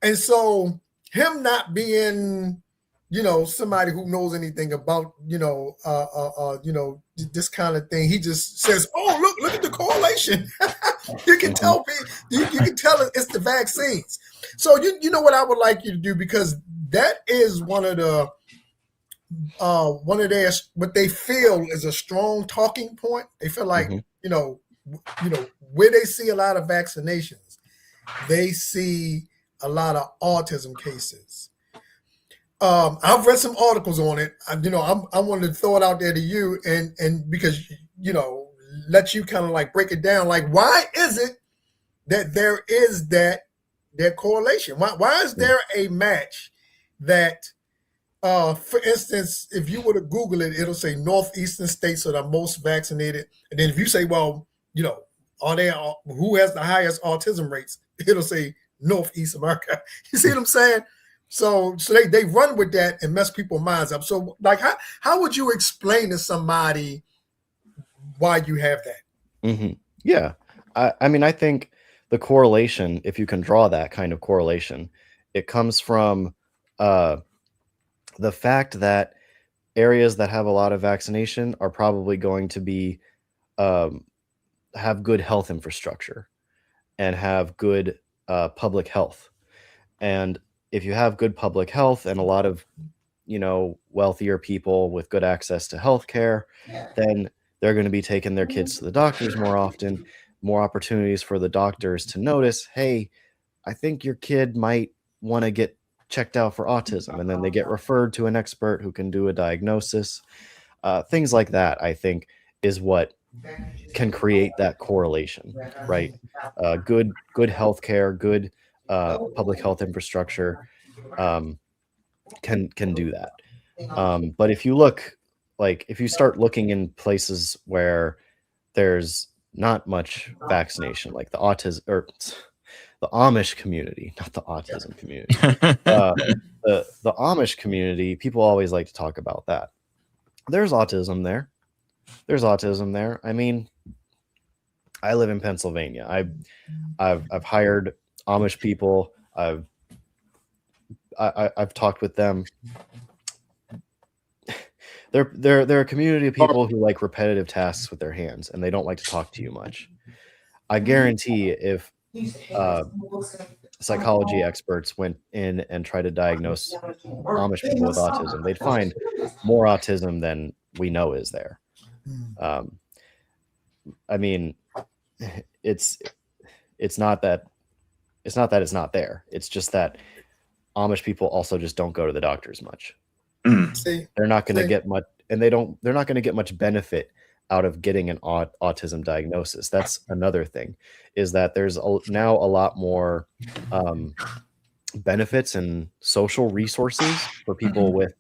And so him not being, somebody who knows anything about, this kind of thing. He just says, "Oh, look at the correlation." You can tell people, you can tell it's the vaccines. So you know what I would like you to do, because that is one of their what they feel is a strong talking point. They feel like where they see a lot of vaccinations, they see a lot of autism cases. I've read some articles on it. I wanted to throw it out there to you, and because let you kind of like break it down. Like, why is it that there is that correlation? Why is there a match that, for instance, if you were to Google it, it'll say northeastern states are the most vaccinated, and then if you say, well, who has the highest autism rates, it'll say Northeast America. You see what I'm saying? So they run with that and mess people's minds up. So like, how would you explain to somebody why you have that? Yeah. I mean, I think the correlation, if you can draw that kind of correlation, it comes from the fact that areas that have a lot of vaccination are probably going to be have good health infrastructure and have good public health. And if you have good public health and a lot of, wealthier people with good access to healthcare, then they're going to be taking their kids to the doctors more often, more opportunities for the doctors to notice, hey, I think your kid might want to get checked out for autism. And then they get referred to an expert who can do a diagnosis. Things like that, I think, is what can create that correlation, right? Good healthcare, good public health infrastructure can do that. But if you start looking in places where there's not much vaccination, like the Amish community, not the autism community, the Amish community, people always like to talk about that. There's autism there. I mean, I live in Pennsylvania. I've hired Amish people. I've talked with them. They're a community of people who like repetitive tasks with their hands, and they don't like to talk to you much. I guarantee if psychology experts went in and tried to diagnose Amish people with autism, they'd find more autism than we know is there. I mean, it's not that it's not there. It's just that Amish people also just don't go to the doctors much. They're not going to get much, and they're not going to get much benefit out of getting an autism diagnosis. That's another thing, is that there's now a lot more benefits and social resources for people with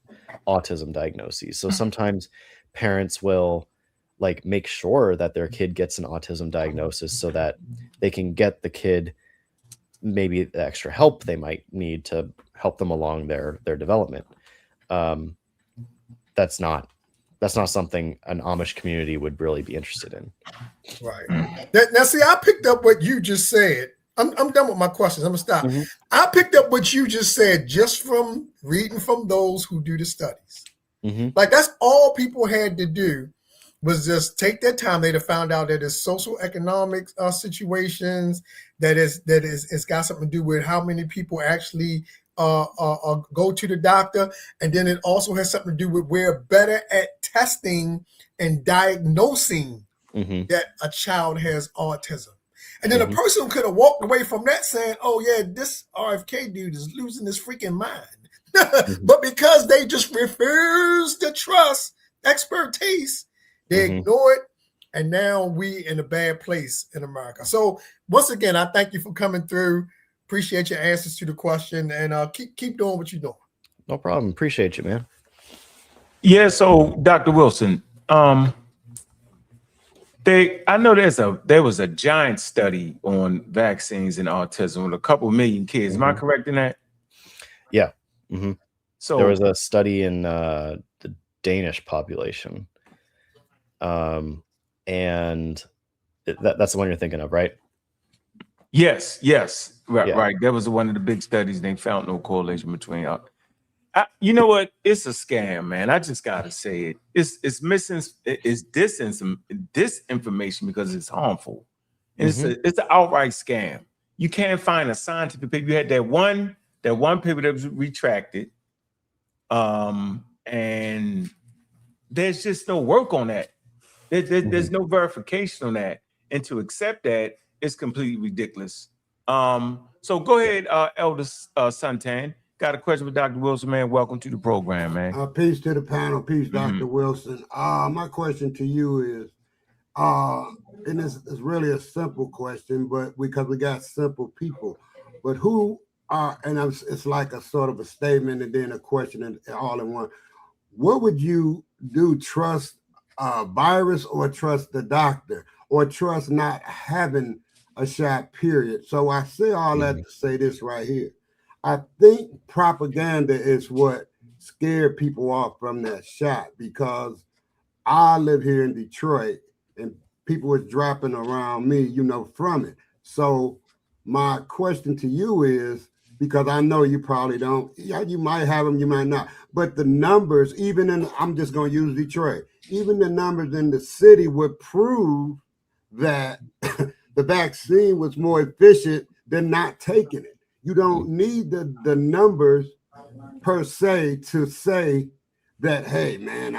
autism diagnoses. So sometimes parents will like make sure that their kid gets an autism diagnosis so that they can get the kid maybe the extra help they might need to help them along their development. That's not something an Amish community would really be interested in. Right. Now, see, I picked up what you just said. I'm done with my questions. I'm gonna stop. I picked up what you just said just from reading from those who do the studies. Like, that's all people had to do was just take their time. They'd have found out that it's social economic situations, that it's got something to do with how many people actually go to the doctor, and then it also has something to do with we're better at testing and diagnosing that a child has autism. And then a person could have walked away from that saying, oh yeah, this RFK dude is losing his freaking mind. But because they just refuse to trust expertise, they ignore it, and now we in a bad place in America. So once again, I thank you for coming through. Appreciate your answers to the question, and keep doing what you're doing. No problem. Appreciate you, man. Yeah. So, Dr. Wilson, I know there was a giant study on vaccines and autism with a couple million kids. Am I correct in that? Yeah. So there was a study in the Danish population, and that's the one you're thinking of, right? Yes. Right, Yeah. right. That was one of the big studies. They found no correlation between. You know what? It's a scam, man. I just gotta say it. It's missing. It's disinformation because it's harmful, and it's an outright scam. You can't find a scientific paper. You had that one paper that was retracted, and there's just no work on that. There's no verification on that, and to accept that is completely ridiculous. So go ahead, Elder Suntan. Got a question for Dr. Wilson, man. Welcome to the program, man. Peace to the panel. Peace, Dr. Wilson. My question to you is, and it's really a simple question, but because we got simple people, but who are, and it's like a sort of a statement and then a question all in one. What would you do? Trust a virus or trust the doctor or trust not having a shot, period? So I say all that to say this right here. I think propaganda is what scared people off from that shot, because I live here in Detroit and people was dropping around me, from it. So my question to you is, because I know you probably don't, you might have them, you might not, but the numbers, I'm just going to use Detroit, even the numbers in the city would prove that the vaccine was more efficient than not taking it. You don't need the numbers per se to say that, hey, man,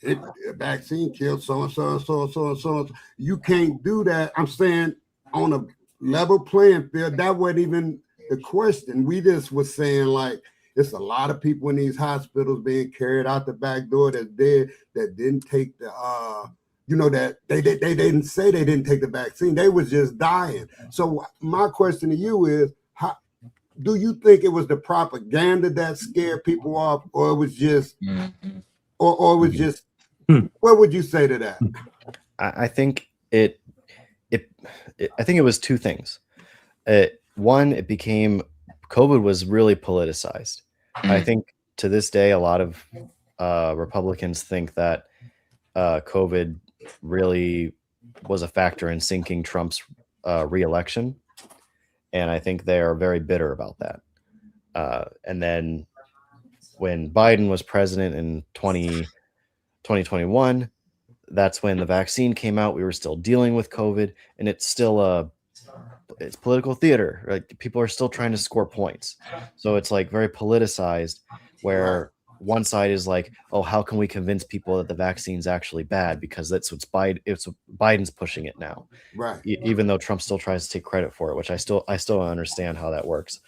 the vaccine killed so-and-so and so-and-so and so-and-so. You can't do that. I'm saying on a level playing field, that wasn't even the question. We just was saying, like, it's a lot of people in these hospitals being carried out the back door that's dead, that didn't take the, that they didn't say they didn't take the vaccine. They was just dying. So my question to you is, do you think it was the propaganda that scared people off, or it was just, or it was just, what would you say to that? I think I think it was two things. One, it became, COVID was really politicized. I think to this day, a lot of Republicans think that COVID really was a factor in sinking Trump's re-election. And I think they are very bitter about that. And then when Biden was president in 2021, that's when the vaccine came out. We were still dealing with COVID, and it's still it's political theater. Right? People are still trying to score points. So it's like very politicized, where one side is like, oh, how can we convince people that the vaccine's actually bad? Because it's Biden's pushing it now. Right. Even though Trump still tries to take credit for it, which I still don't understand how that works.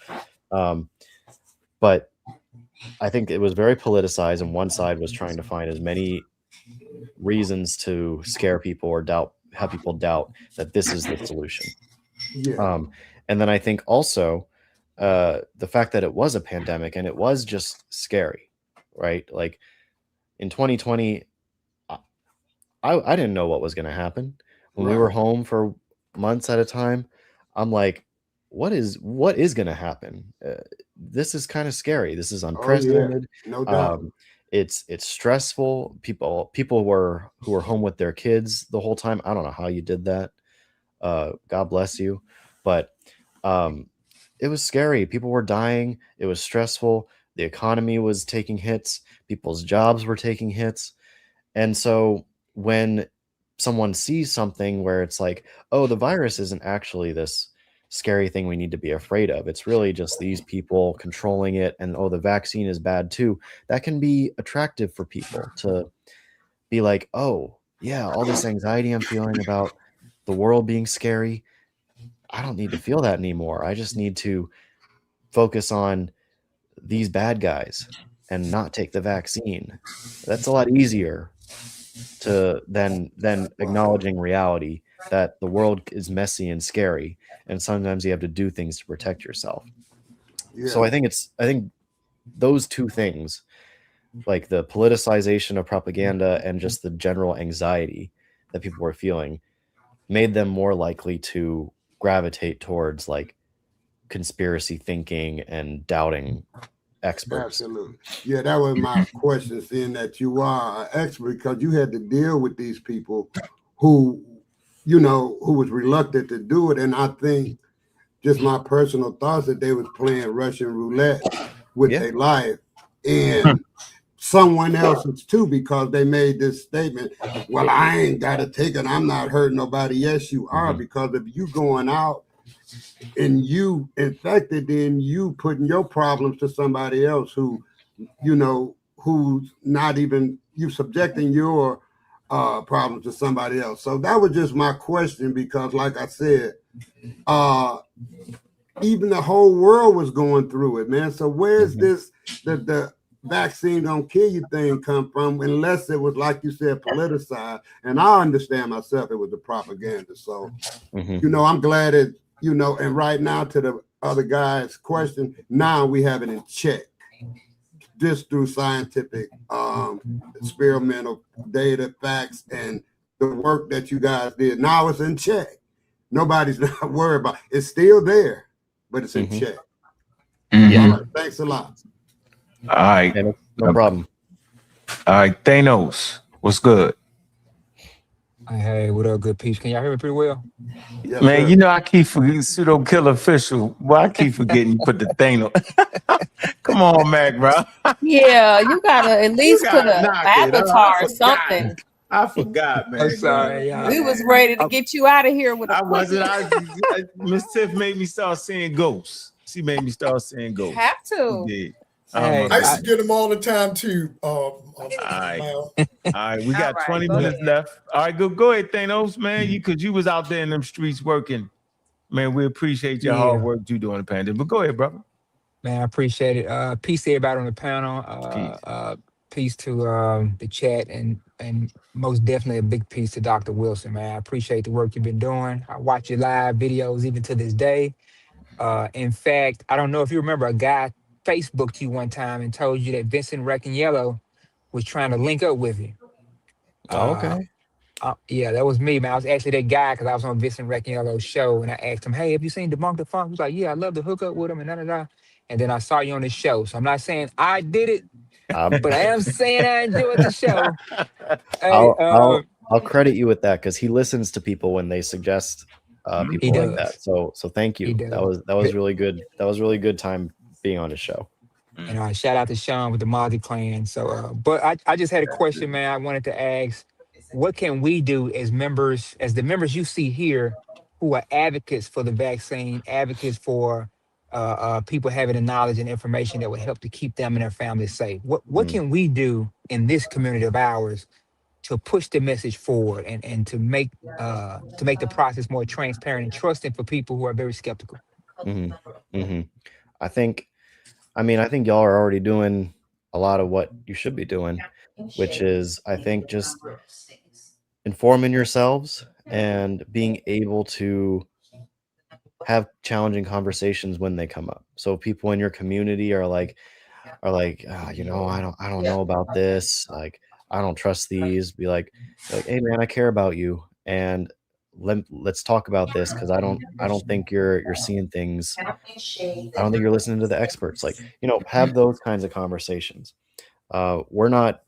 But I think it was very politicized, and one side was trying to find as many reasons to scare people or have people doubt that this is the solution. Yeah. And then I think also the fact that it was a pandemic and it was just scary. Right? Like in 2020, I didn't know what was going to happen. When we were home for months at a time, I'm like, what is going to happen? This is kind of scary. This is unprecedented. Oh, yeah. No doubt. It's stressful. People who were home with their kids the whole time. I don't know how you did that. God bless you. But it was scary. People were dying. It was stressful. The economy was taking hits. People's jobs were taking hits. And so when someone sees something where it's like, oh, the virus isn't actually this scary thing we need to be afraid of. It's really just these people controlling it. And, oh, the vaccine is bad too. That can be attractive for people to be like, oh, yeah, all this anxiety I'm feeling about the world being scary, I don't need to feel that anymore. I just need to focus on these bad guys and not take the vaccine. That's a lot easier than acknowledging reality, that the world is messy and scary, and sometimes you have to do things to protect yourself. Yeah. So I think those two things, like the politicization of propaganda and just the general anxiety that people were feeling, made them more likely to gravitate towards like conspiracy thinking and doubting experts. Absolutely. Yeah, that was my question, seeing that you are an expert, because you had to deal with these people who was reluctant to do it. And I think just my personal thoughts that they was playing Russian roulette with Yeah. their life and someone else's too, because they made this statement, well, I ain't got to take it. I'm not hurting nobody. Yes, you are, because if you going out and you infected, then you putting your problems to somebody else who, you know, who's not even, you subjecting your problems to somebody else. So that was just my question, because like I said, even the whole world was going through it, man. So where's this, the vaccine don't kill you thing come from, unless it was, like you said, politicized? And I understand myself, it was the propaganda. So, you know, I'm glad that, you know, and right now to the other guy's question, now we have it in check. Just through scientific, experimental data, facts, and the work that you guys did. Now it's in check. Nobody's not worried about it. It's still there, but it's in check. Yeah. All right, thanks a lot. All right. Yeah, no problem. All right, Thanos, what's good? Hey, what up, good peace? Can y'all hear me pretty well? Yes, Man, sir. you know I keep forgetting pseudo killer official. Well, I keep forgetting you put the Thanos. Come on, Mac, bro. Yeah, you gotta at least put an knock it. avatar or something. I forgot, man. I'm sorry, y'all. We was ready to get you out of here with a I wasn't. Miss Tiff made me start seeing ghosts. She made me start seeing ghosts. Have to. She did. Hey, I used to get them all the time too. All right. Well, All right, we got All right, 20 go minutes ahead. left. All right, go ahead, Thanos, man. Because you was out there in them streets working. Man, we appreciate your hard work you doing the pandemic. But go ahead, brother. man, I appreciate it. Peace to everybody on the panel. Peace to the chat, and most definitely a big peace to Dr. Wilson, man. I appreciate the work you've been doing. I watch your live videos even to this day. In fact, I don't know if you remember, a guy Facebooked you one time and told you that Vincent Racaniello was trying to link up with you. Okay. Yeah, that was me, man. I was actually that guy because I was on Vincent Racaniello's show, and I asked him, "Hey, have you seen Debunk the Funk?" He was like, "Yeah, I'd love to hook up with him," and da. And then I saw you on the show. So I'm not saying I did it, but I am saying I enjoyed the show. Hey, I'll credit you with that, because he listens to people when they suggest people like that. So thank you. That was really good. That was really good time being on his show. And shout out to Sean with the Mozzie clan. So, but I just had a question, man. I wanted to ask, what can we do as members, as the members you see here, who are advocates for the vaccine, advocates for people having the knowledge and information that would help to keep them and their families safe? What can we do in this community of ours to push the message forward and to make the process more transparent and trusting for people who are very skeptical? I think y'all are already doing a lot of what you should be doing, which is, I think, just informing yourselves and being able to have challenging conversations when they come up. So people in your community are like, you know, I don't know about this. Like, I don't trust these. Be like, hey man, I care about you, and let's talk about this, because I don't think you're seeing things. I don't think you're listening to the experts. Like, you know, have those kinds of conversations. We're not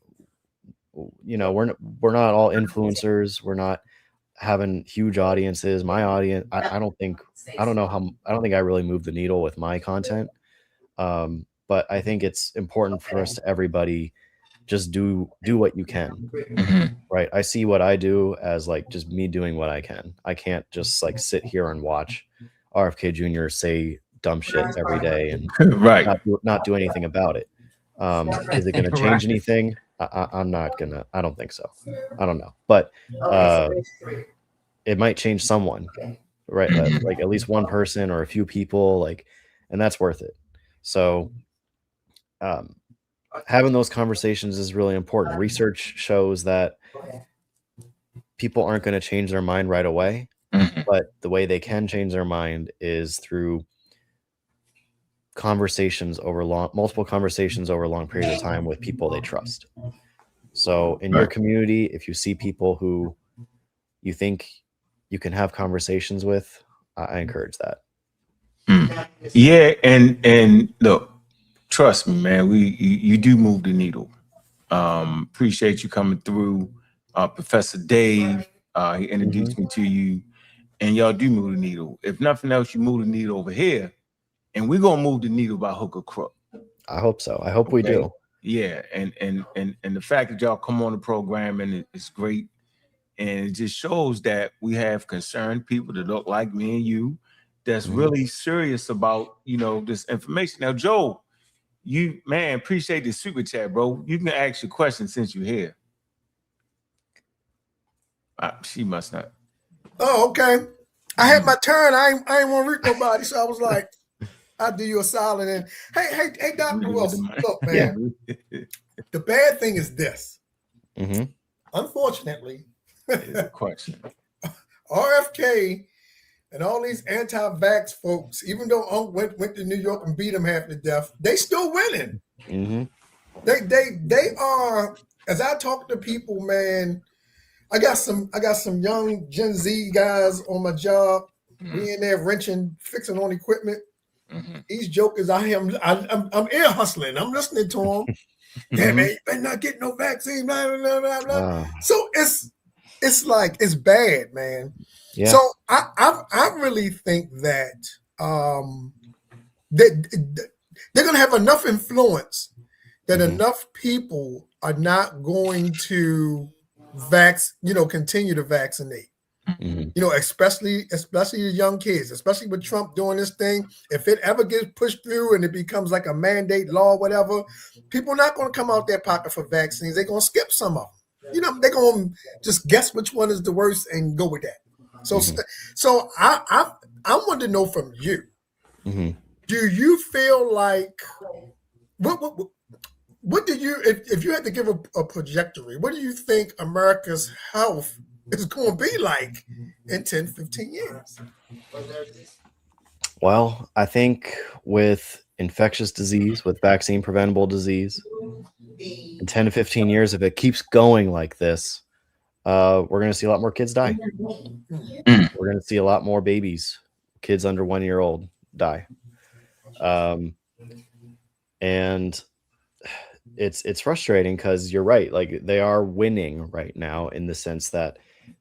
all influencers. We're not having huge audiences. My audience, I don't think I really move the needle with my content. But I think it's important for us to everybody just do what you can. Right. I see what I do as like just me doing what I can. I can't just like sit here and watch RFK Jr. say dumb shit every day and not do anything about it. Is it going to change anything? I'm not gonna. I don't think so. I don't know, but it might change someone, right? Like at least one person or a few people, like, and that's worth it. So, having those conversations is really important. Research shows that people aren't going to change their mind right away, but the way they can change their mind is through multiple conversations over a long period of time with people they trust. So in your community, if you see people who you think you can have conversations with, I encourage that. Yeah, and look, trust me, man, you do move the needle. Appreciate you coming through. Professor Dave, he introduced me to you. and y'all do move the needle. If nothing else, you move the needle over here, and we're gonna move the needle by hook or crook. I hope so. I hope we do. Yeah, and the fact that y'all come on the program and it's great, and it just shows that we have concerned people that look like me and you, that's really serious about this information. Now, Joe, you appreciate the super chat, bro. You can ask your question since you're here. She must not. Oh, okay. I had my turn. I ain't want to read nobody, so I was like, I'll do you a solid. And hey, Dr. Wilson, look, man. The bad thing is this. Unfortunately, question. RFK and all these anti-vax folks, even though Unc went to New York and beat them half to death, they still winning. They are. As I talk to people, man, I got some young Gen Z guys on my job. We in there wrenching, fixing on equipment. These jokers, I'm ear hustling. I'm listening to them. Damn man, you better not get no vaccine. Blah, blah, blah, blah. So it's like it's bad, man. Yeah. So I really think that they're gonna have enough influence that enough people are not going to continue to vaccinate. Especially the young kids, especially with Trump doing this thing. If it ever gets pushed through and it becomes like a mandate law, whatever, people are not going to come out their pocket for vaccines. They're going to skip some of them. They're going to just guess which one is the worst and go with that. So I want to know from you, do you feel like what do you, if you had to give a trajectory, what do you think America's health is going to be like in 10, 15 years? Well, I think with infectious disease, with vaccine preventable disease, in 10 to 15 years, if it keeps going like this, we're going to see a lot more kids die. We're going to see a lot more babies, kids under 1 year old die. And it's frustrating because you're right. Like they are winning right now in the sense that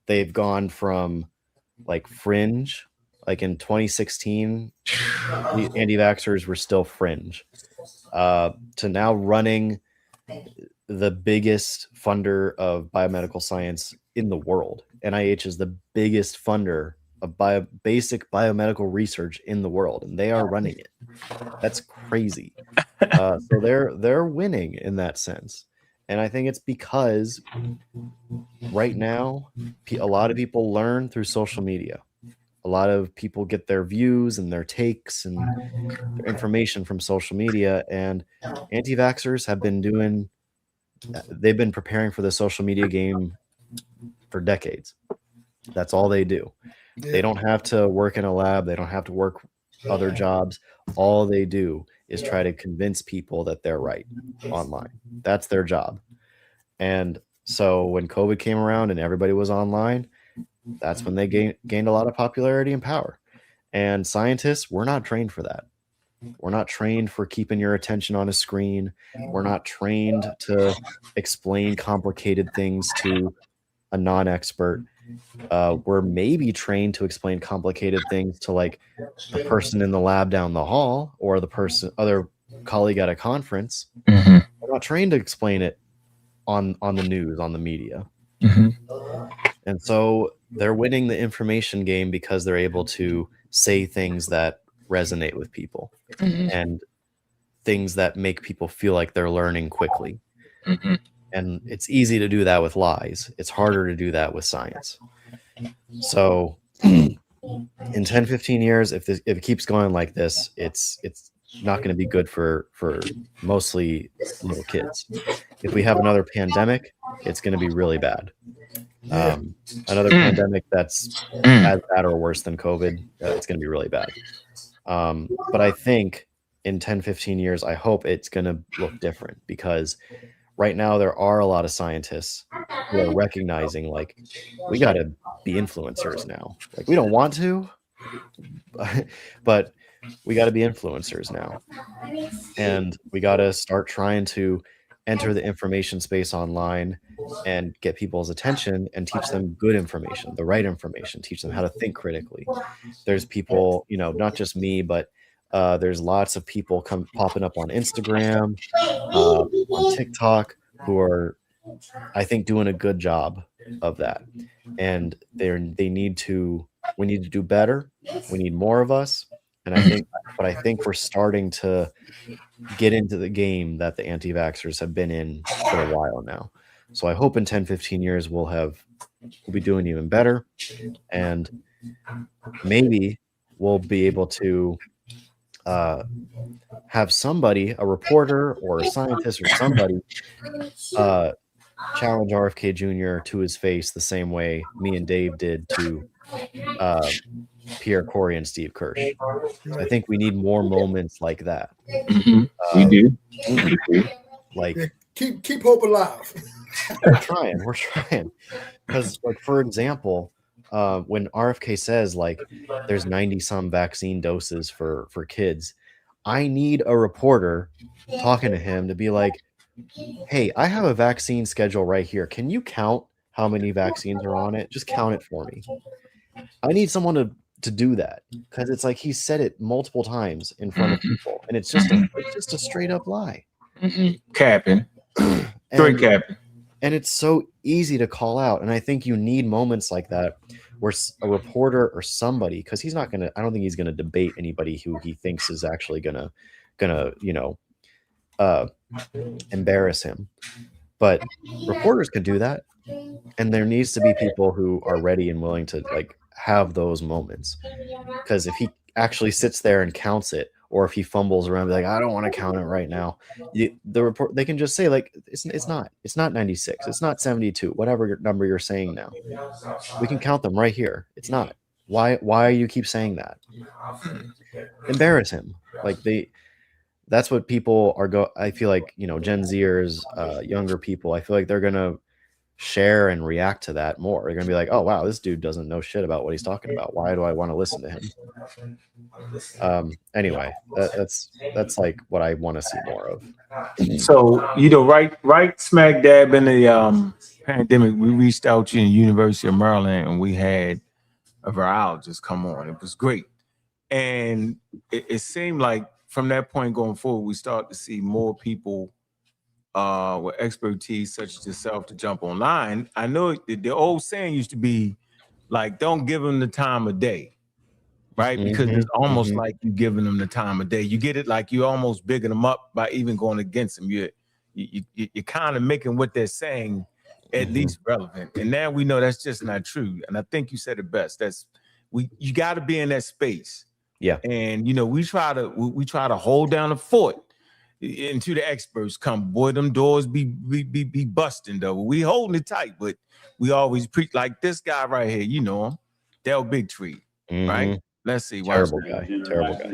they've gone from like fringe, like in 2016, the anti-vaxxers were still fringe, to now running the biggest funder of biomedical science in the world. NIH is the biggest funder of basic biomedical research in the world, and they are running it. That's crazy. So they're winning in that sense. And I think it's because right now, a lot of people learn through social media. A lot of people get their views and their takes and their information from social media. And anti-vaxxers they've been preparing for the social media game for decades. That's all they do. They don't have to work in a lab. They don't have to work other jobs. All they do is try to convince people that they're right online. That's their job. And so when COVID came around and everybody was online, that's when they gained a lot of popularity and power. And scientists, we're not trained for that. We're not trained for keeping your attention on a screen. We're not trained to explain complicated things to a non-expert. We're maybe trained to explain complicated things to like the person in the lab down the hall or the other colleague at a conference. We're not trained to explain it on the news, on the media. And so they're winning the information game because they're able to say things that resonate with people and things that make people feel like they're learning quickly. And it's easy to do that with lies. It's harder to do that with science. So in 10, 15 years, if it keeps going like this, it's not going to be good for mostly little kids. If we have another pandemic, it's going to be really bad. Another pandemic that's as bad or worse than COVID, it's going to be really bad. But I think in 10, 15 years, I hope it's going to look different because right now there are a lot of scientists who are recognizing like we got to be influencers now. Like we don't want to, but we got to be influencers now. And we got to start trying to enter the information space online and get people's attention and teach them good information, the right information, teach them how to think critically. There's people, you know, not just me, but there's lots of people popping up on Instagram, on TikTok, who are, I think, doing a good job of that. And we need to do better. We need more of us. And I think we're starting to get into the game that the anti-vaxxers have been in for a while now. So I hope in 10, 15 years we'll be doing even better. And maybe we'll be able to have somebody, a reporter or a scientist or somebody, challenge RFK Jr. to his face the same way me and Dave did to Pierre Corey and Steve Kirsch. So I think we need more moments like that. We do. Like, keep hope alive. We're trying. Because, like, for example, when RFK says like there's 90 some vaccine doses for kids, I need a reporter talking to him to be like, hey, I have a vaccine schedule right here. Can you count how many vaccines are on it? Just count it for me. I need someone to do that, because it's like he said it multiple times in front of people, and it's just a straight up lie. Capping. Straight capping. And it's so easy to call out. And I think you need moments like that where a reporter or somebody, because I don't think he's gonna debate anybody who he thinks is actually gonna embarrass him. But reporters can do that. And there needs to be people who are ready and willing to like have those moments. Because if he actually sits there and counts it, or if he fumbles around, be like, I don't want to count it right now. They can just say like, it's not 96, it's not 72, whatever number you're saying now. We can count them right here. It's not. Why you keep saying that? Embarrass him. Like that's what people are I feel like, Gen Zers, younger people, I feel like they're gonna share and react to that more. They're gonna be like, oh wow, this dude doesn't know shit about what he's talking about. Why do I want to listen to him? Anyway, that's like what I want to see more of. So right smack dab in the pandemic, we reached out to the University of Maryland and we had a virologist come on. It was great, and it seemed like from that point going forward, we start to see more people with expertise such as yourself to jump online. I know the old saying used to be like, don't give them the time of day, right? Because it's almost like you giving them the time of day. You get it like you're almost bigging them up by even going against them. You're kind of making what they're saying at least relevant. And now we know that's just not true. And I think you said it best. You got to be in that space. Yeah. And we try to hold down the fort until the experts come. Boy, them doors be busting though. We holding it tight, but we always preach like this guy right here. You know him, Del Bigtree, right? Let's see. Terrible guy. His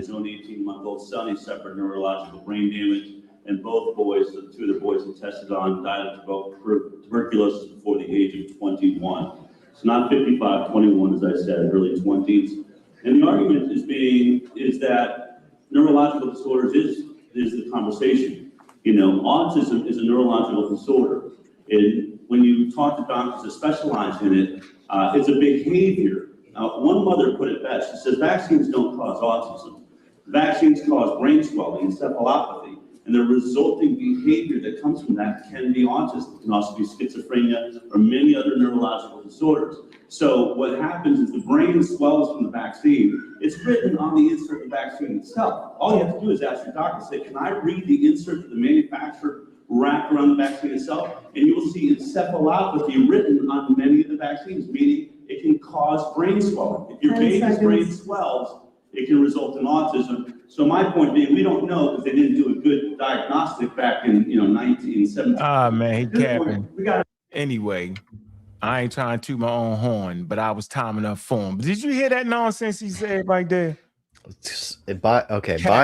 own 18-month-old son, he suffered neurological brain damage, and both boys, the two of the boys he tested on, died of tuberculosis before the age of 21. It's not 55, 21, as I said, early 20s. And the argument is that neurological disorders is the conversation. Autism is a neurological disorder. And when you talk to doctors that specialize in it, it's a behavior. One mother put it best. She says, vaccines don't cause autism. Vaccines cause brain swelling, encephalopathy, and the resulting behavior that comes from that can be autism. It can also be schizophrenia or many other neurological disorders. So what happens is the brain swells from the vaccine. It's written on the insert of the vaccine itself. All you have to do is ask your doctor, say, can I read the insert that the manufacturer wrapped around the vaccine itself? And you will see encephalopathy written on many of the vaccines, meaning it can cause brain swelling. If your baby's brain swells, it can result in autism. So my point being, we don't know because they didn't do a good diagnostic back in 1970. Man, he capping. Anyway, I ain't trying to toot my own horn, but I was timing up for him. Did you hear that nonsense he said right there? By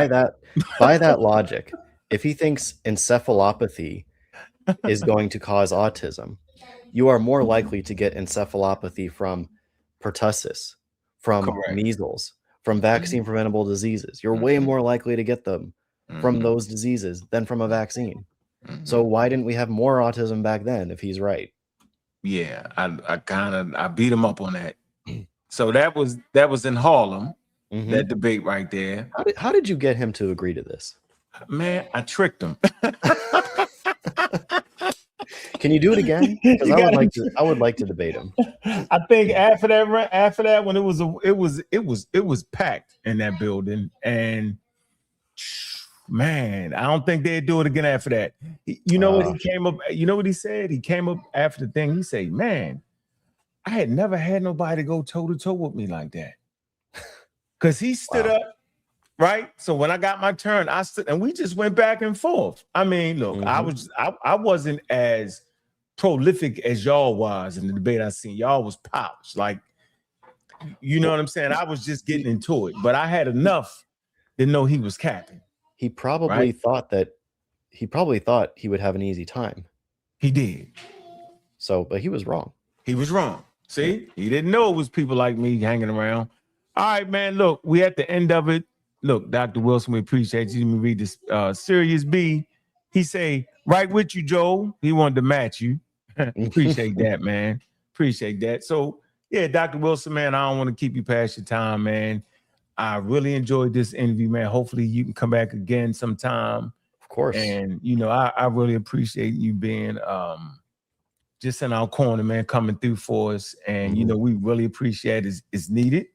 that logic, if he thinks encephalopathy is going to cause autism, you are more likely to get encephalopathy from pertussis, from measles, from vaccine preventable diseases. You're way more likely to get them from those diseases than from a vaccine. So why didn't we have more autism back then if he's right? Yeah, I beat him up on that. So that was in Harlem, that debate right there. How did you get him to agree to this? Man, I tricked him. Can you do it again? Because I would like to debate him. I think after that, when it was packed in that building, and man, I don't think they'd do it again after that. You know what he came up? You know what he said? He came up after the thing. He said, "Man, I had never had nobody go toe to toe with me like that." Because he stood up, right? So when I got my turn, I stood, and we just went back and forth. I mean, look, I wasn't as prolific as y'all was in the debate I seen. Y'all was pouch, like, you know what I'm saying? I was just getting into it, but I had enough to know he was capping. He probably thought he would have an easy time. He did. So, but he was wrong. He was wrong. See, he didn't know it was people like me hanging around. All right, man. Look, we at the end of it. Look, Dr. Wilson, we appreciate you. Let me read this. Sirius B. He say, right with you, Joe. He wanted to match you. Appreciate that, man. Appreciate that. So, yeah, Dr. Wilson, man, I don't want to keep you past your time, man. I really enjoyed this interview, man. Hopefully you can come back again sometime. Of course. And, you know, I really appreciate you being just in our corner, man, coming through for us. And, you know, we really appreciate it. It's needed.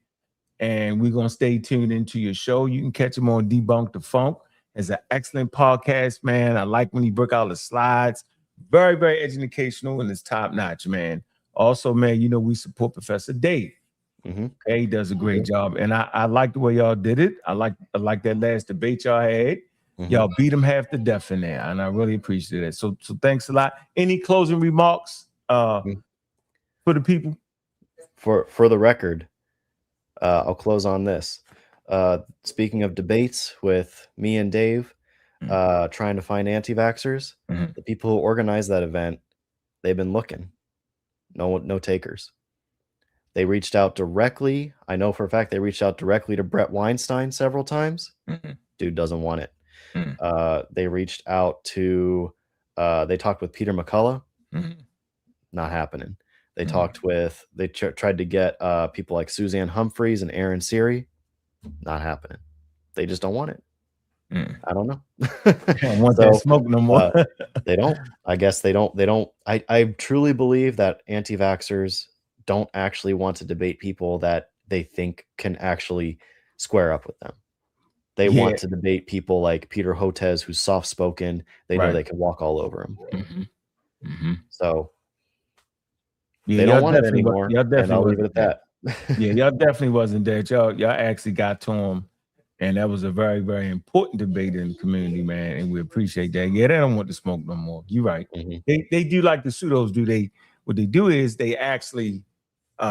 And we're going to stay tuned into your show. You can catch him on Debunk the Funk. It's an excellent podcast, man. I like when he break out the slides. Very, very educational, and it's top notch, man. Also, man, you know, we support Professor Dave. Okay, he does a great job. And I like the way y'all did it. I like that last debate y'all had. Y'all beat him half to death in there. And I really appreciate it. So thanks a lot. Any closing remarks for the people? For the record, I'll close on this. Speaking of debates with me and Dave, trying to find anti-vaxxers, the people who organized that event, they've been looking. No takers. They reached out directly. I know for a fact they reached out directly to Brett Weinstein several times. Dude doesn't want it. They reached out to, they talked with Peter McCullough. Not happening. They talked with, they tried to get people like Suzanne Humphreys and Aaron Siri. Not happening. They just don't want it. I don't know. Don't want that smoke no more. They don't. I guess they don't. I truly believe that anti-vaxxers don't actually want to debate people that they think can actually square up with them. They want to debate people like Peter Hotez, who's soft-spoken. They know they can walk all over him. So they don't want it anymore. And I'll leave it at that. Yeah, y'all definitely wasn't that. Y'all actually got to him. And that was a very, very important debate in the community, man. And we appreciate that. Yeah, they don't want to smoke no more. You're right. They do like the pseudos do. What they do is they actually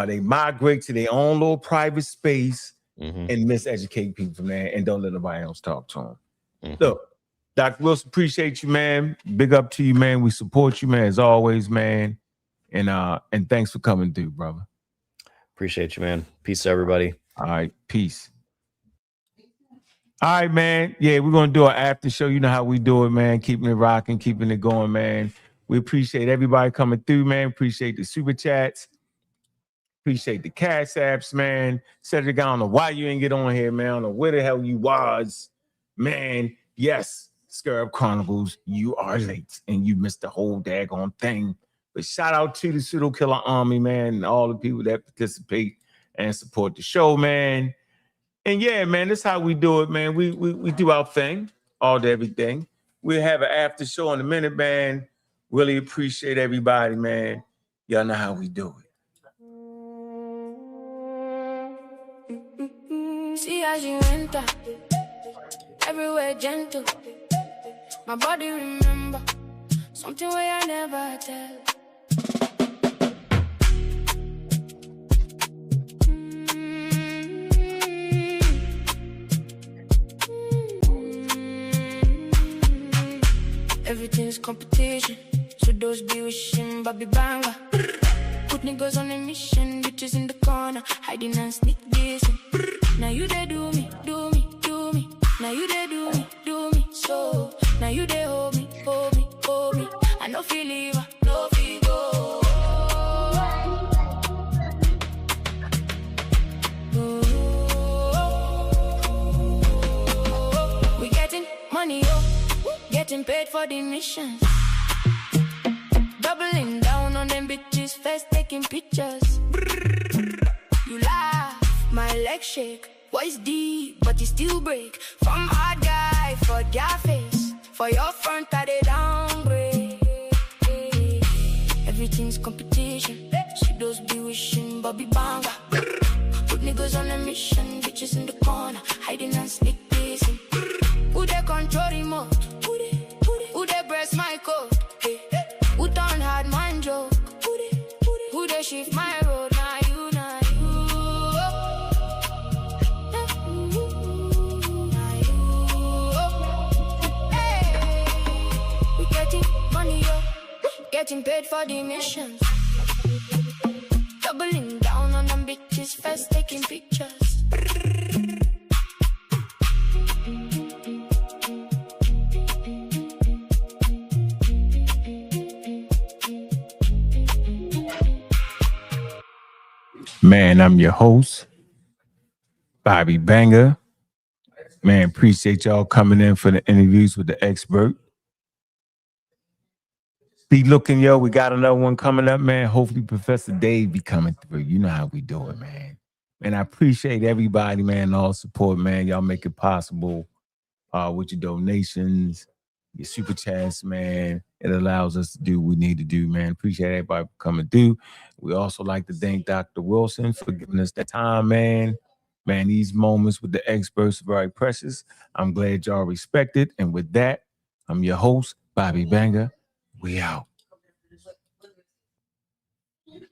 they migrate to their own little private space and miseducate people from there and don't let nobody else talk to them. Look, Dr. Wilson, appreciate you, man. Big up to you, man. We support you, man, as always, man. And thanks for coming through, brother. Appreciate you, man. Peace to everybody. All right, peace. All right, man. Yeah, we're going to do an after show. You know how we do it, man. Keeping it rocking, keeping it going, man. We appreciate everybody coming through, man. Appreciate the super chats. Appreciate the cash apps, man. Cedric, I don't know why you ain't get on here, man. I don't know where the hell you was. Man, yes, Scarab Chronicles, you are late and you missed the whole daggone thing. But shout out to the Pseudo Killer Army, man, and all the people that participate and support the show, man. And yeah, man, this is how we do it, man. We do our thing, all to everything. We'll have an after show in a minute, man. Really appreciate everybody, man. Y'all know how we do it. See how she enter, everywhere gentle. My body remember something where I never tell. Everything's competition, so those be wishing Bobby Banga. Put niggas on a mission, bitches in the corner, hiding and sneak dissing. Now you they do me. Now you they do me. So now you they hold me. feel leave, no feel go. We getting money, getting paid for the mission. Doubling down on them bitches, first taking pictures. You laugh, my legs shake. Voice deep, but you still break. From hard guy for their face. For your front, I they downgrade. Everything's competition. See those be wishing, Bobby Banga. Put niggas on a mission, bitches in the corner, hiding and sneak dissing. Who they control remote? Who they breast my coat? Who turn hard man joke? Who they shift my road? Now you, now you. Now you. Hey, we getting money, yo. Getting paid for the missions. Doubling down on them bitches, first taking pictures. Man, I'm your host, Bobby Banger. Man, appreciate y'all coming in for the interviews with the expert. Be looking, yo. We got another one coming up, man. Hopefully Professor Dave be coming through. You know how we do it, man. And I appreciate everybody, man, all support, man. Y'all make it possible with your donations, your super chats, man. It allows us to do what we need to do, man. Appreciate everybody coming through. We also like to thank Dr. Wilson for giving us that time, man. Man, these moments with the experts are very precious. I'm glad y'all respect it. And with that, I'm your host, Bobby Banger. We out.